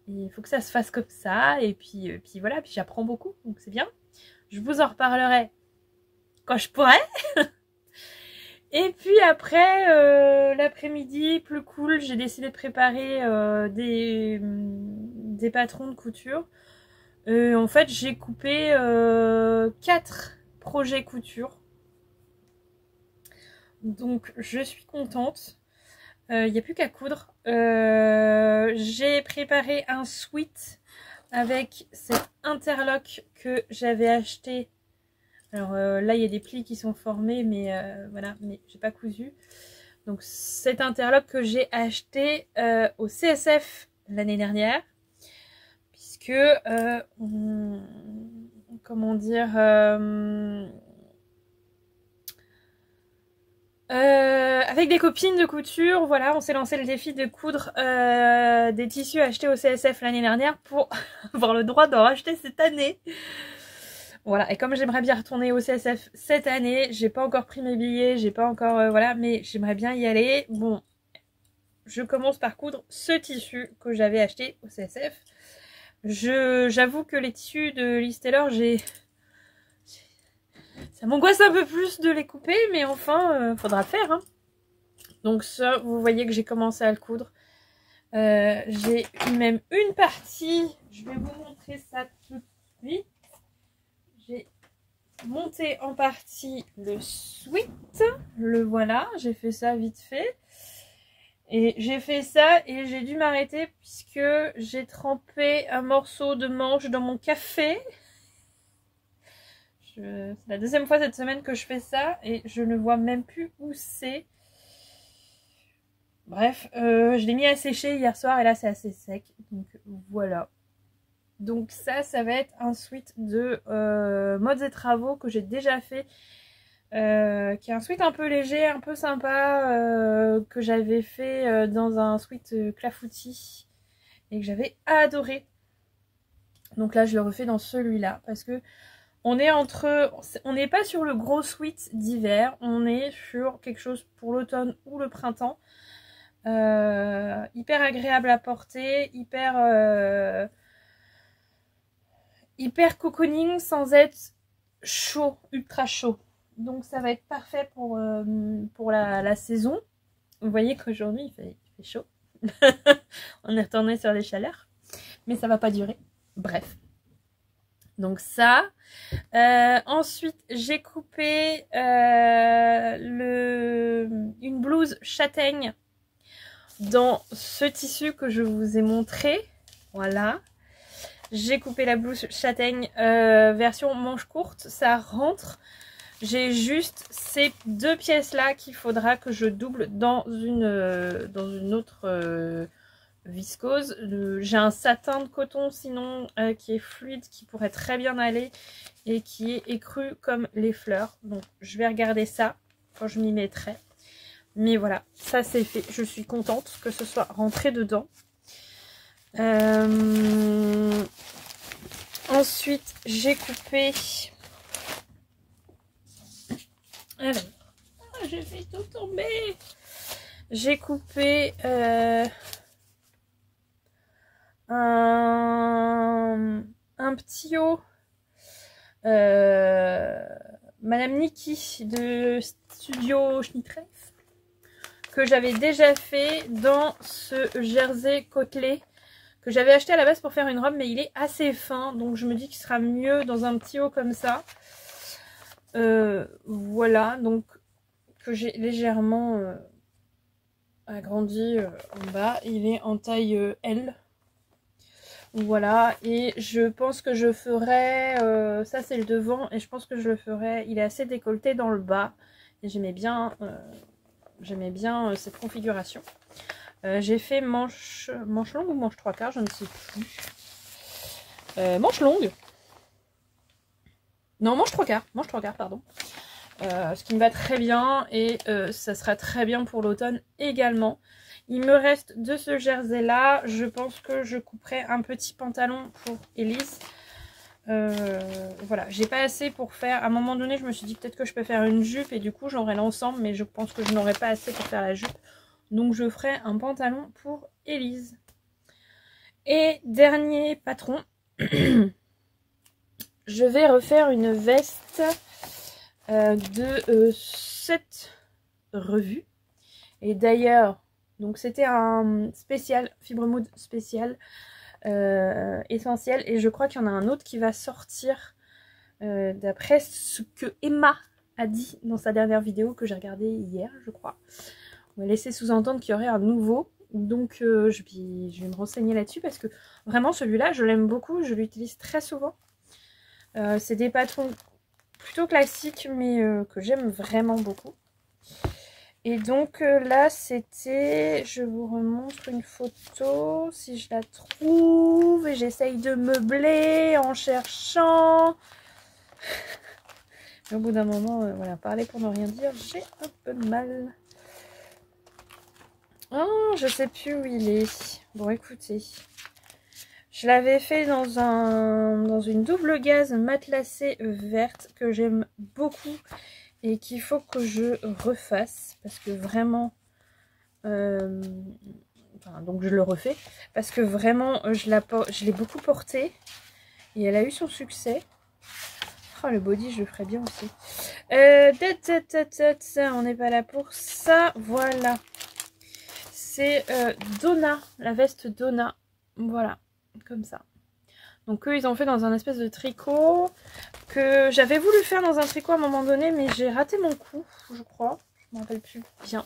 Il faut que ça se fasse comme ça, et puis voilà, puis j'apprends beaucoup, donc c'est bien. Je vous en reparlerai quand je pourrai. Et puis après, l'après-midi, plus cool, j'ai décidé de préparer des patrons de couture. En fait, j'ai coupé 4 projets couture. Donc, je suis contente. Il n'y a plus qu'à coudre. J'ai préparé un sweat avec cet interlock que j'avais acheté. Alors là, il y a des plis qui sont formés, mais voilà, mais j'ai pas cousu. Donc, cet interlock que j'ai acheté au CSF l'année dernière. Puisque, comment dire... avec des copines de couture, voilà, on s'est lancé le défi de coudre des tissus achetés au CSF l'année dernière pour avoir le droit d'en racheter cette année. Voilà, et comme j'aimerais bien retourner au CSF cette année, j'ai pas encore pris mes billets, j'ai pas encore, voilà, mais j'aimerais bien y aller. Bon, je commence par coudre ce tissu que j'avais acheté au CSF. J'avoue que les tissus de Liz Taylor, ça m'angoisse un peu plus de les couper, mais enfin, faudra le faire, hein. Donc ça, vous voyez que j'ai commencé à le coudre. J'ai même une partie, je vais vous montrer ça tout de suite. J'ai monté en partie le sweat, le voilà, j'ai fait ça vite fait. Et j'ai fait ça et j'ai dû m'arrêter puisque j'ai trempé un morceau de manche dans mon café. C'est la deuxième fois cette semaine que je fais ça et je ne vois même plus où c'est. Bref, je l'ai mis à sécher hier soir et là c'est assez sec. Donc voilà. Donc ça va être un sweat de modes et travaux que j'ai déjà fait. Qui est un sweat un peu léger, un peu sympa, que j'avais fait dans un sweat clafoutis et que j'avais adoré. Donc là je le refais dans celui-là parce que on n'est pas sur le gros sweat d'hiver, on est sur quelque chose pour l'automne ou le printemps. Hyper agréable à porter, hyper cocooning sans être chaud, ultra chaud. Donc ça va être parfait pour la saison. Vous voyez qu'aujourd'hui il fait chaud. On est retourné sur les chaleurs. Mais ça va pas durer. Bref. Donc ça. Ensuite j'ai coupé une blouse châtaigne dans ce tissu que je vous ai montré. Voilà. J'ai coupé la blouse châtaigne version manche courte. Ça rentre. J'ai juste ces deux pièces là qu'il faudra que je double dans une autre viscose. J'ai un satin de coton sinon qui est fluide, qui pourrait très bien aller et qui est écru comme les fleurs. Donc je vais regarder ça quand je m'y mettrai. Mais voilà, ça c'est fait. Je suis contente que ce soit rentré dedans. Ensuite j'ai coupé... Alors, j'ai fait tout tomber. J'ai coupé un petit haut Madame Nikki de Studio Schnittreif que j'avais déjà fait dans ce jersey côtelé que j'avais acheté à la base pour faire une robe, mais il est assez fin, donc je me dis qu'il sera mieux dans un petit haut comme ça. Voilà, donc que j'ai légèrement agrandi en bas. Il est en taille L. Voilà, et je pense que je ferai, ça c'est le devant, et je pense que je le ferai, il est assez décolleté dans le bas, et j'aimais bien cette configuration. J'ai fait manche longue ou manche 3/4, je ne sais plus. Manche longue. Non, manche 3/4, pardon. Ce qui me va très bien et ça sera très bien pour l'automne également. Il me reste de ce jersey là, je pense que je couperai un petit pantalon pour Elise. Voilà, j'ai pas assez pour faire, à un moment donné je me suis dit peut-être que je peux faire une jupe et du coup j'aurai l'ensemble, mais je pense que je n'aurai pas assez pour faire la jupe. Donc je ferai un pantalon pour Elise. Et dernier patron, je vais refaire une veste de cette revue. Et d'ailleurs, donc c'était un spécial, Fibre Mood spécial essentiel. Et je crois qu'il y en a un autre qui va sortir d'après ce que Emma a dit dans sa dernière vidéo que j'ai regardée hier, je crois. On m'a laissé sous-entendre qu'il y aurait un nouveau. Donc je vais me renseigner là-dessus parce que vraiment celui-là, je l'aime beaucoup. Je l'utilise très souvent. C'est des patrons plutôt classiques mais que j'aime vraiment beaucoup. Et donc là c'était, je vous remontre une photo si je la trouve et j'essaye de meubler en cherchant. Mais au bout d'un moment, voilà, parler pour ne rien dire, j'ai un peu de mal. Oh, je sais plus où il est. Bon, écoutez. Je l'avais fait dans une double gaze matelassée verte que j'aime beaucoup et qu'il faut que je refasse parce que vraiment... enfin, donc je le refais parce que vraiment je l'ai beaucoup portée et elle a eu son succès. Oh, le body, je le ferais bien aussi. On n'est pas là pour ça. Voilà. C'est Donna, la veste Donna. Voilà, comme ça. Donc eux, ils ont fait dans un espèce de tricot que j'avais voulu faire dans un tricot à un moment donné, mais j'ai raté mon coup, je crois. Je ne me rappelle plus bien.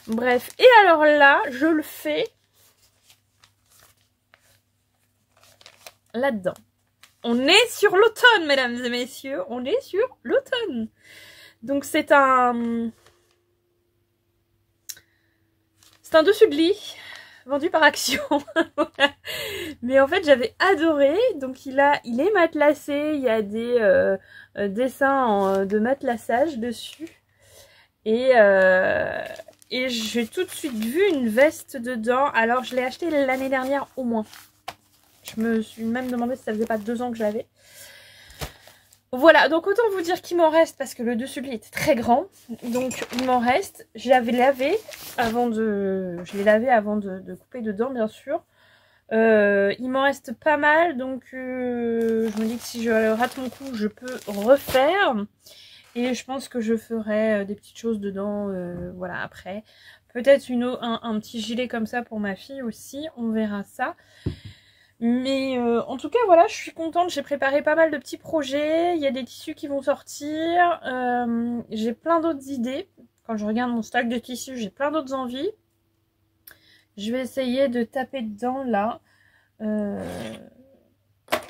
Bref, et alors là, je le fais là-dedans. On est sur l'automne, mesdames et messieurs. On est sur l'automne. Donc c'est un C'est un dessus de lit vendu par Action. Voilà. Mais en fait j'avais adoré. Donc il est matelassé, il y a des dessins de matelassage dessus. Et j'ai tout de suite vu une veste dedans. Alors je l'ai acheté l'année dernière au moins. Je me suis même demandé si ça faisait pas 2 ans que je l'avais. Voilà, donc autant vous dire qu'il m'en reste parce que le dessus de lit était très grand. Donc il m'en reste. Je l'avais lavé avant de... Je l'ai lavé avant de couper dedans, bien sûr. Il m'en reste pas mal. Donc je me dis que si je rate mon coup, je peux refaire. Et je pense que je ferai des petites choses dedans. Voilà, après. Peut-être un petit gilet comme ça pour ma fille aussi. On verra ça. Mais en tout cas voilà, je suis contente, j'ai préparé pas mal de petits projets, il y a des tissus qui vont sortir, j'ai plein d'autres idées. Quand je regarde mon stock de tissus, j'ai plein d'autres envies. Je vais essayer de taper dedans là.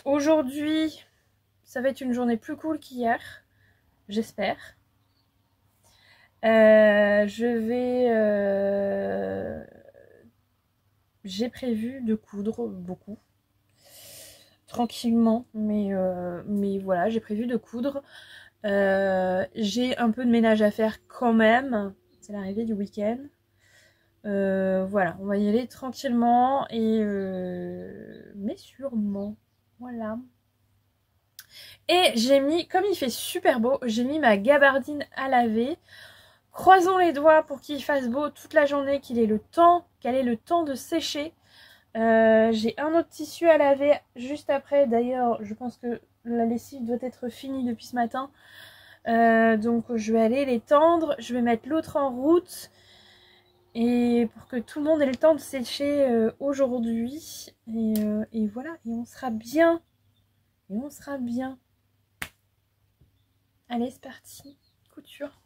Aujourd'hui, ça va être une journée plus cool qu'hier, j'espère. J'ai prévu de coudre beaucoup. Tranquillement, mais voilà, j'ai prévu de coudre. J'ai un peu de ménage à faire quand même. C'est l'arrivée du week-end. Voilà, on va y aller tranquillement mais sûrement. Voilà. Et j'ai mis, comme il fait super beau, j'ai mis ma gabardine à laver. Croisons les doigts pour qu'il fasse beau toute la journée, qu'elle ait le temps de sécher. J'ai un autre tissu à laver juste après. D'ailleurs, je pense que la lessive doit être finie depuis ce matin. Donc je vais aller les tendre. Je vais mettre l'autre en route. Et pour que tout le monde ait le temps de sécher aujourd'hui. Et voilà. Et on sera bien. Et on sera bien. Allez, c'est parti. Couture.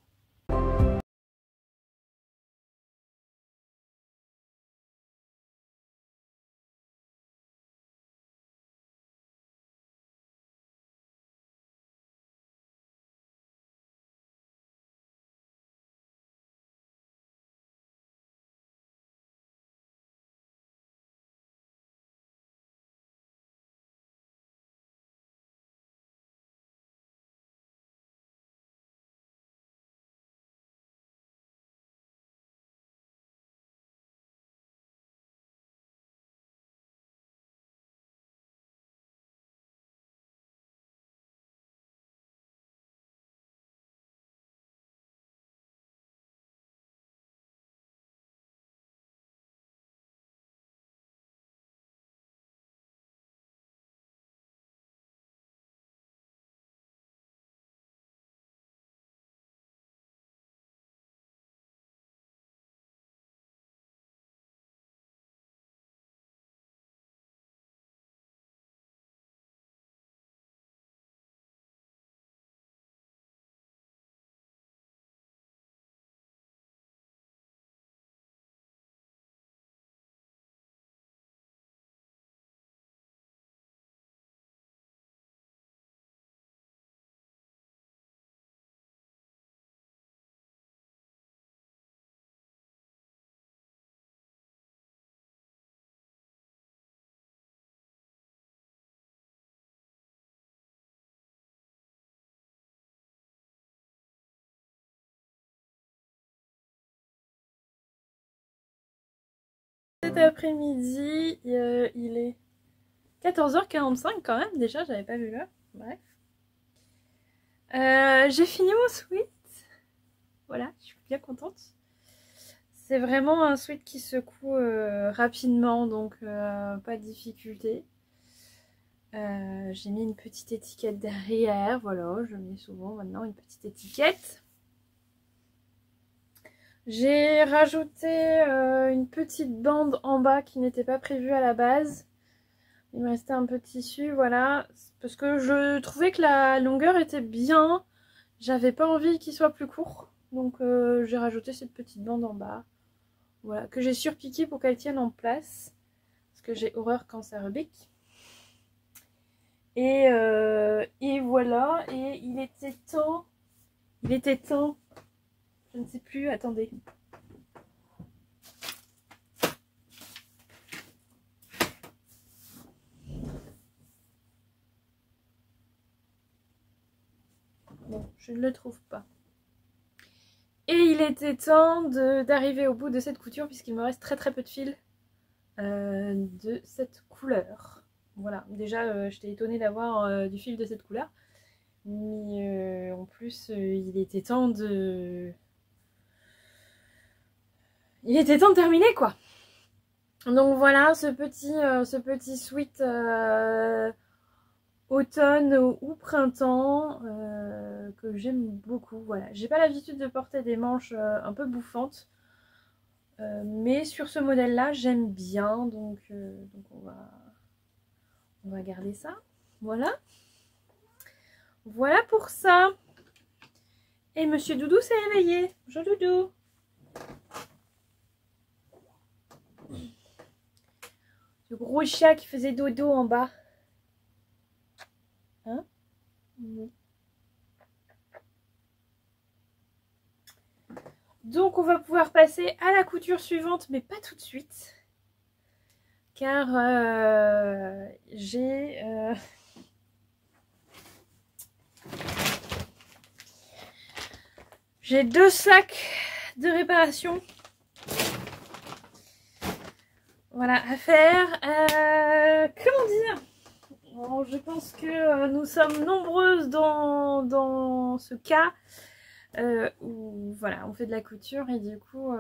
Cet après-midi, il est 14h45 quand même. Déjà, j'avais pas vu l'heure. Bref. J'ai fini mon sweat. Voilà, je suis bien contente. C'est vraiment un sweat qui secoue rapidement, donc pas de difficulté. J'ai mis une petite étiquette derrière, voilà, je mets souvent maintenant une petite étiquette. J'ai rajouté une petite bande en bas qui n'était pas prévue à la base. Il me restait un peu de tissu, voilà, parce que je trouvais que la longueur était bien. J'avais pas envie qu'il soit plus court, donc j'ai rajouté cette petite bande en bas. Voilà, que j'ai surpiqué pour qu'elle tienne en place. Parce que j'ai horreur quand ça rebique. Et voilà, et il était temps. Je ne sais plus, attendez. Bon, je ne le trouve pas. Et il était temps d'arriver au bout de cette couture puisqu'il me reste très très peu de fil de cette couleur. Voilà, déjà j'étais étonnée d'avoir du fil de cette couleur. Mais en plus il était temps de... Il était temps de terminer quoi. Donc voilà ce petit sweat automne ou printemps que j'aime beaucoup. Voilà, j'ai pas l'habitude de porter des manches un peu bouffantes. Mais sur ce modèle là j'aime bien donc on va garder ça. Voilà. Voilà pour ça. Et Monsieur Doudou s'est réveillé. Bonjour Doudou. Le gros chat qui faisait dodo en bas. Hein? Oui. Donc on va pouvoir passer à la couture suivante, mais pas tout de suite. Car j'ai 2 sacs de réparation. Voilà, à faire. Comment dire? Alors, je pense que nous sommes nombreuses dans ce cas où voilà, on fait de la couture et du coup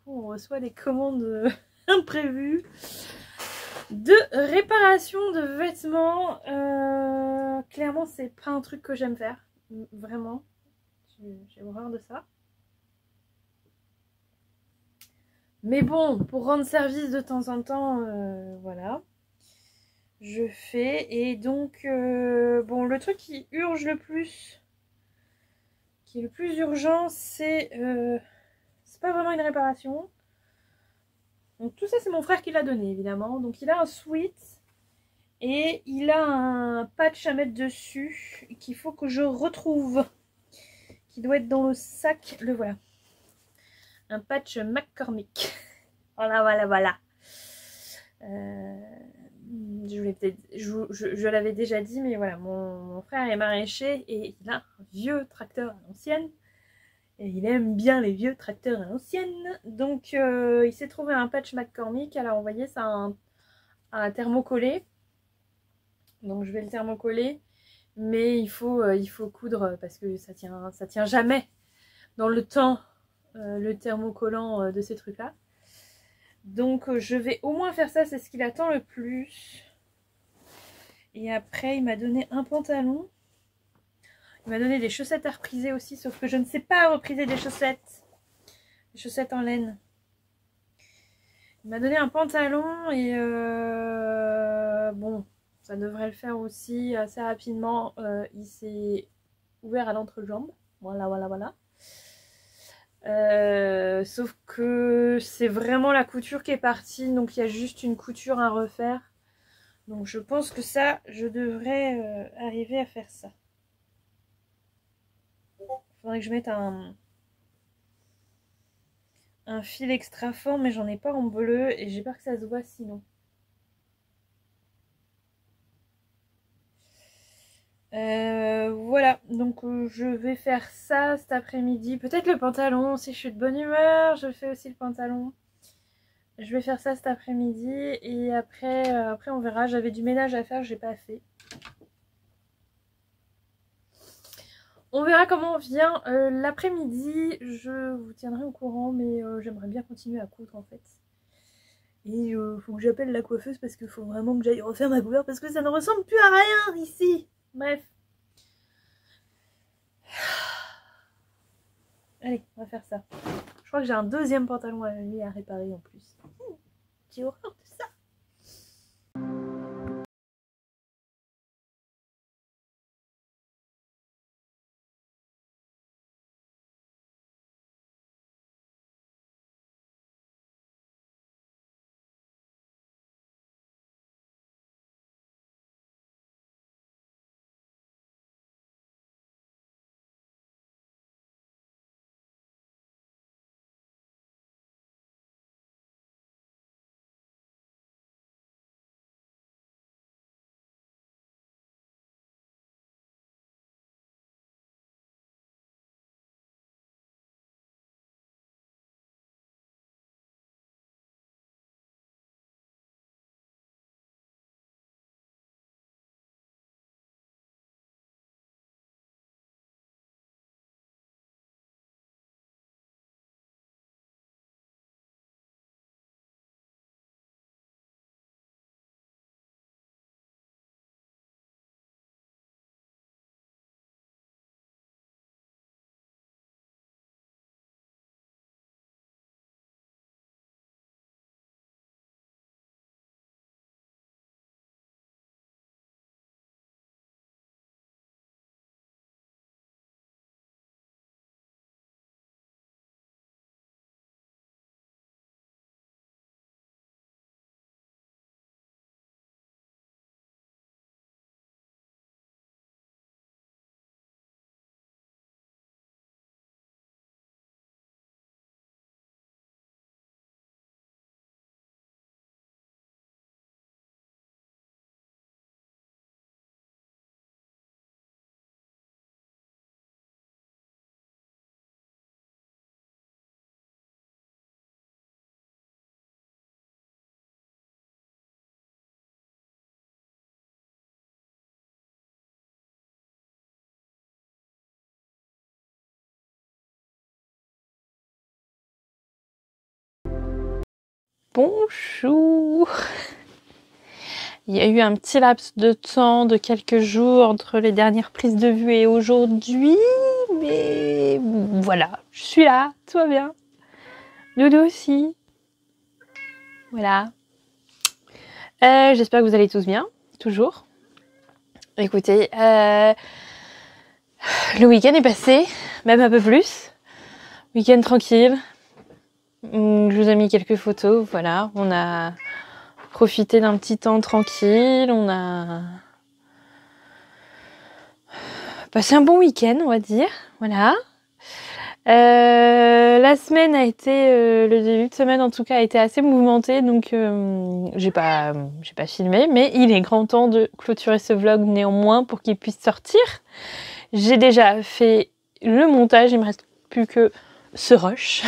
on reçoit des commandes imprévues de réparation de vêtements. Clairement, c'est pas un truc que j'aime faire, vraiment. J'ai horreur de ça. Mais bon, pour rendre service de temps en temps, voilà, je fais. Et donc, bon, le truc qui urge le plus, qui est le plus urgent, c'est pas vraiment une réparation. Donc tout ça, c'est mon frère qui l'a donné, évidemment. Donc il a un sweat et il a un patch à mettre dessus qu'il faut que je retrouve, qui doit être dans le sac. Le voilà. Un patch McCormick. Voilà, voilà, voilà. Je l'avais déjà dit, mais voilà, mon frère est maraîcher et il a un vieux tracteur à l'ancienne. Et il aime bien les vieux tracteurs à l'ancienne. Donc il s'est trouvé un patch McCormick. Alors vous voyez, ça a un thermocollé. Donc je vais le thermocoller. Mais il faut coudre parce que ça tient jamais dans le temps le thermocollant de ces trucs-là. Donc je vais au moins faire ça, c'est ce qu'il attend le plus. Et après il m'a donné un pantalon. Il m'a donné des chaussettes à repriser aussi, sauf que je ne sais pas repriser des chaussettes. Des chaussettes en laine. Il m'a donné un pantalon et bon, ça devrait le faire aussi assez rapidement. Il s'est ouvert à l'entrejambe. Voilà, voilà, voilà. Sauf que c'est vraiment la couture qui est partie, donc il y a juste une couture à refaire. Donc je pense que ça, je devrais arriver à faire ça. Il faudrait que je mette un fil extra fort, mais j'en ai pas en bleu et j'ai peur que ça se voit sinon. Voilà, donc je vais faire ça cet après-midi. Peut-être le pantalon, si je suis de bonne humeur, je fais aussi le pantalon. Je vais faire ça cet après-midi et après on verra. J'avais du ménage à faire, j'ai pas fait. On verra comment on vient l'après-midi. Je vous tiendrai au courant, mais j'aimerais bien continuer à coudre en fait. Et faut que j'appelle la coiffeuse parce qu'il faut vraiment que j'aille refaire ma couleur parce que ça ne ressemble plus à rien ici. Bref. Allez, on va faire ça. Je crois que j'ai un deuxième pantalon à lui à réparer en plus. J'ai horreur de ça. Bonjour. Il y a eu un petit laps de temps de quelques jours entre les dernières prises de vue et aujourd'hui, mais voilà, je suis là, tout va bien. Doudou aussi. Voilà. J'espère que vous allez tous bien, toujours. Écoutez, le week-end est passé, même un peu plus. Week-end tranquille. Je vous ai mis quelques photos, voilà. On a profité d'un petit temps tranquille, on a passé un bon week-end, on va dire, voilà. La semaine a été, le début de semaine en tout cas, a été assez mouvementé, donc j'ai pas filmé, mais il est grand temps de clôturer ce vlog néanmoins pour qu'il puisse sortir. J'ai déjà fait le montage, il me reste plus que ce rush,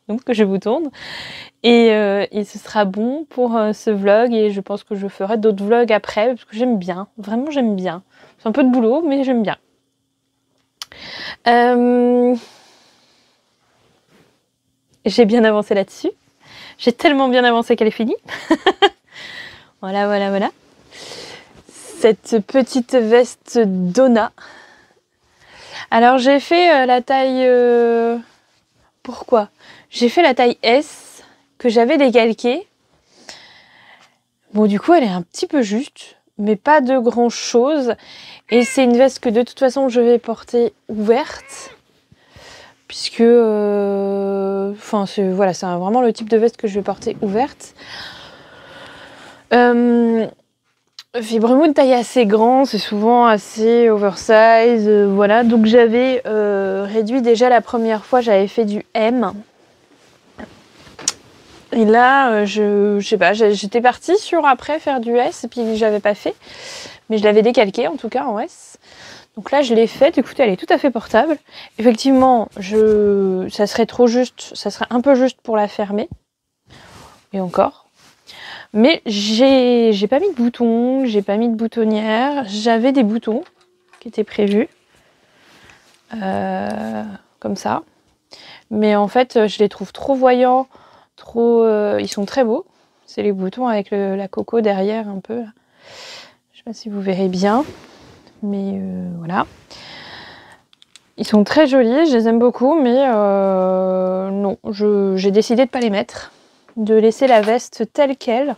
donc que je vous tourne, et ce sera bon pour ce vlog, et je pense que je ferai d'autres vlogs après, parce que j'aime bien, vraiment j'aime bien. C'est un peu de boulot, mais j'aime bien. J'ai bien avancé là-dessus. J'ai tellement bien avancé qu'elle est finie. Voilà, voilà, voilà. Cette petite veste Donna. Alors j'ai fait la taille... Pourquoi? J'ai fait la taille S que j'avais décalquée. Bon, du coup, elle est un petit peu juste, mais pas de grand chose. Et c'est une veste que de toute façon, je vais porter ouverte. Puisque, enfin, voilà, c'est vraiment le type de veste que je vais porter ouverte. Fibremood taille assez grand, c'est souvent assez oversize, voilà. Donc j'avais réduit déjà la première fois, j'avais fait du M. Et là, je sais pas, j'étais partie sur après faire du S, et puis j'avais pas fait. Mais je l'avais décalqué en tout cas en S. Donc là, je l'ai faite. Écoutez, elle est tout à fait portable. Effectivement, ça serait trop juste, ça serait un peu juste pour la fermer. Et encore. Mais j'ai pas mis de boutons, j'ai pas mis de boutonnière. J'avais des boutons qui étaient prévus. Comme ça. Mais en fait, je les trouve trop voyants. Ils sont très beaux. C'est les boutons avec la coco derrière un peu. Je sais pas si vous verrez bien. Mais voilà. Ils sont très jolis, je les aime beaucoup, mais non, j'ai décidé de pas les mettre, de laisser la veste telle qu'elle.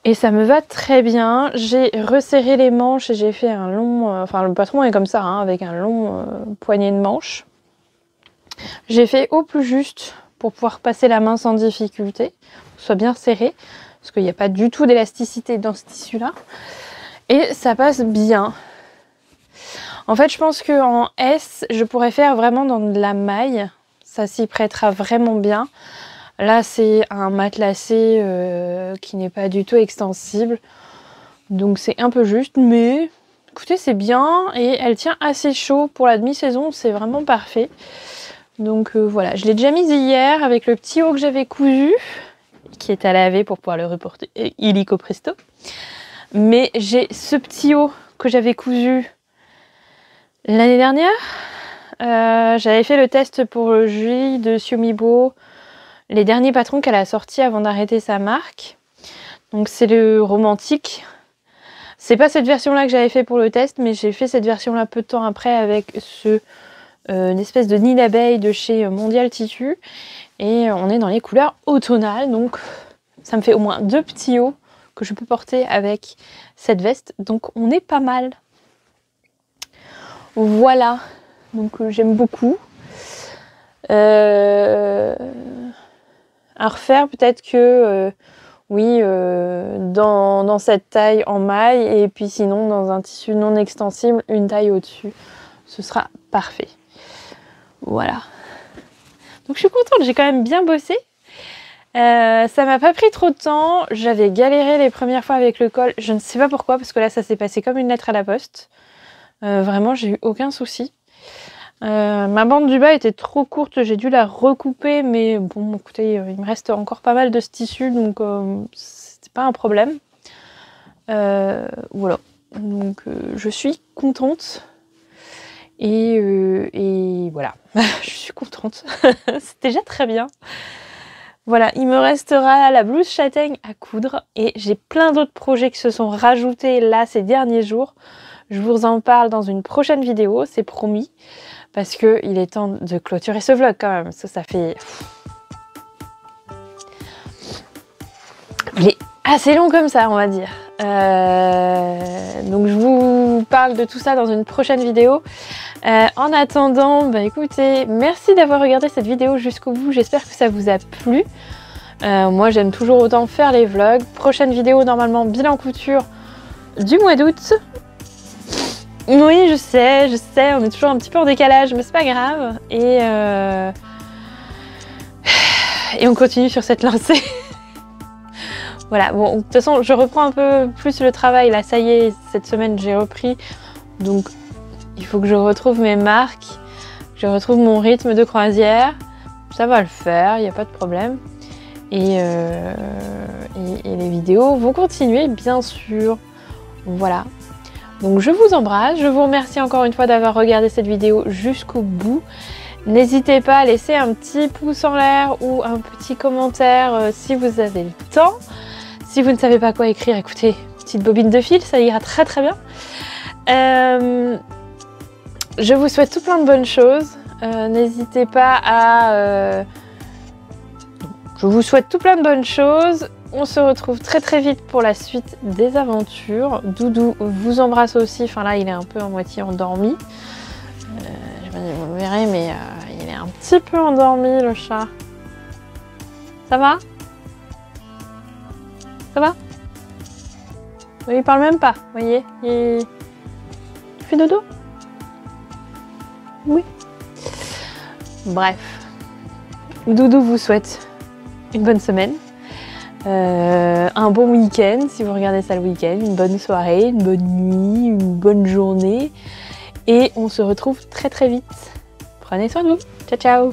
Et ça me va très bien. J'ai resserré les manches et j'ai fait un long... enfin, le patron est comme ça, hein, avec un long poignet de manche. J'ai fait au plus juste pour pouvoir passer la main sans difficulté, que ce soit bien serré, parce qu'il n'y a pas du tout d'élasticité dans ce tissu-là. Et ça passe bien. En fait, je pense qu'en S, je pourrais faire vraiment dans de la maille. Ça s'y prêtera vraiment bien. Là, c'est un matelassé qui n'est pas du tout extensible. Donc, c'est un peu juste. Mais, écoutez, c'est bien. Et elle tient assez chaud pour la demi-saison. C'est vraiment parfait. Donc, voilà. Je l'ai déjà mise hier avec le petit haut que j'avais cousu, qui est à laver pour pouvoir le reporter illico presto. Mais j'ai ce petit haut que j'avais cousu l'année dernière. J'avais fait le test pour le juillet de Siomibo, les derniers patrons qu'elle a sortis avant d'arrêter sa marque. Donc c'est le romantique. C'est pas cette version-là que j'avais fait pour le test, mais j'ai fait cette version-là peu de temps après avec une espèce de nid d'abeille de chez Mondial Tissu. Et on est dans les couleurs automnales, donc ça me fait au moins 2 petits hauts que je peux porter avec cette veste. Donc on est pas mal. Voilà, donc j'aime beaucoup. À refaire peut-être que oui, dans cette taille en maille, et puis sinon dans un tissu non extensible, une taille au-dessus. Ce sera parfait. Voilà. Donc je suis contente, j'ai quand même bien bossé. Ça m'a pas pris trop de temps. J'avais galéré les premières fois avec le col. Je ne sais pas pourquoi, parce que là ça s'est passé comme une lettre à la poste. Vraiment, j'ai eu aucun souci. Ma bande du bas était trop courte, j'ai dû la recouper, mais bon, écoutez, il me reste encore pas mal de ce tissu, donc c'était pas un problème. Voilà, donc je suis contente. Et voilà, je suis contente. C'est déjà très bien. Voilà, il me restera la blouse châtaigne à coudre et j'ai plein d'autres projets qui se sont rajoutés là ces derniers jours. Je vous en parle dans une prochaine vidéo, c'est promis, parce que il est temps de clôturer ce vlog quand même. Ça fait... Il est assez long comme ça, on va dire. Donc je vous parle de tout ça dans une prochaine vidéo. En attendant, bah écoutez, merci d'avoir regardé cette vidéo jusqu'au bout. J'espère que ça vous a plu. Moi j'aime toujours autant faire les vlogs. Prochaine vidéo normalement bilan couture du mois d'août. Oui je sais, on est toujours un petit peu en décalage, mais c'est pas grave. Et on continue sur cette lancée. Voilà, bon, de toute façon, je reprends un peu plus le travail, là, ça y est, cette semaine, j'ai repris. Donc, il faut que je retrouve mes marques, que je retrouve mon rythme de croisière. Ça va le faire, il n'y a pas de problème. Et les vidéos vont continuer, bien sûr. Voilà. Donc, je vous embrasse. Je vous remercie encore une fois d'avoir regardé cette vidéo jusqu'au bout. N'hésitez pas à laisser un petit pouce en l'air ou un petit commentaire si vous avez le temps. Si vous ne savez pas quoi écrire, écoutez, petite bobine de fil, ça ira très très bien. Je vous souhaite tout plein de bonnes choses. N'hésitez pas à... Je vous souhaite tout plein de bonnes choses. On se retrouve très très vite pour la suite des aventures. Doudou vous embrasse aussi. Enfin là, il est un peu à moitié endormi. Vous verrez, mais il est un petit peu endormi, le chat. Ça va? Ça va? Il parle même pas, vous voyez? Tu fais dodo? Oui. Bref. Doudou vous souhaite une bonne semaine. Un bon week-end, si vous regardez ça le week-end. Une bonne soirée, une bonne nuit, une bonne journée. Et on se retrouve très très vite. Prenez soin de vous. Ciao ciao.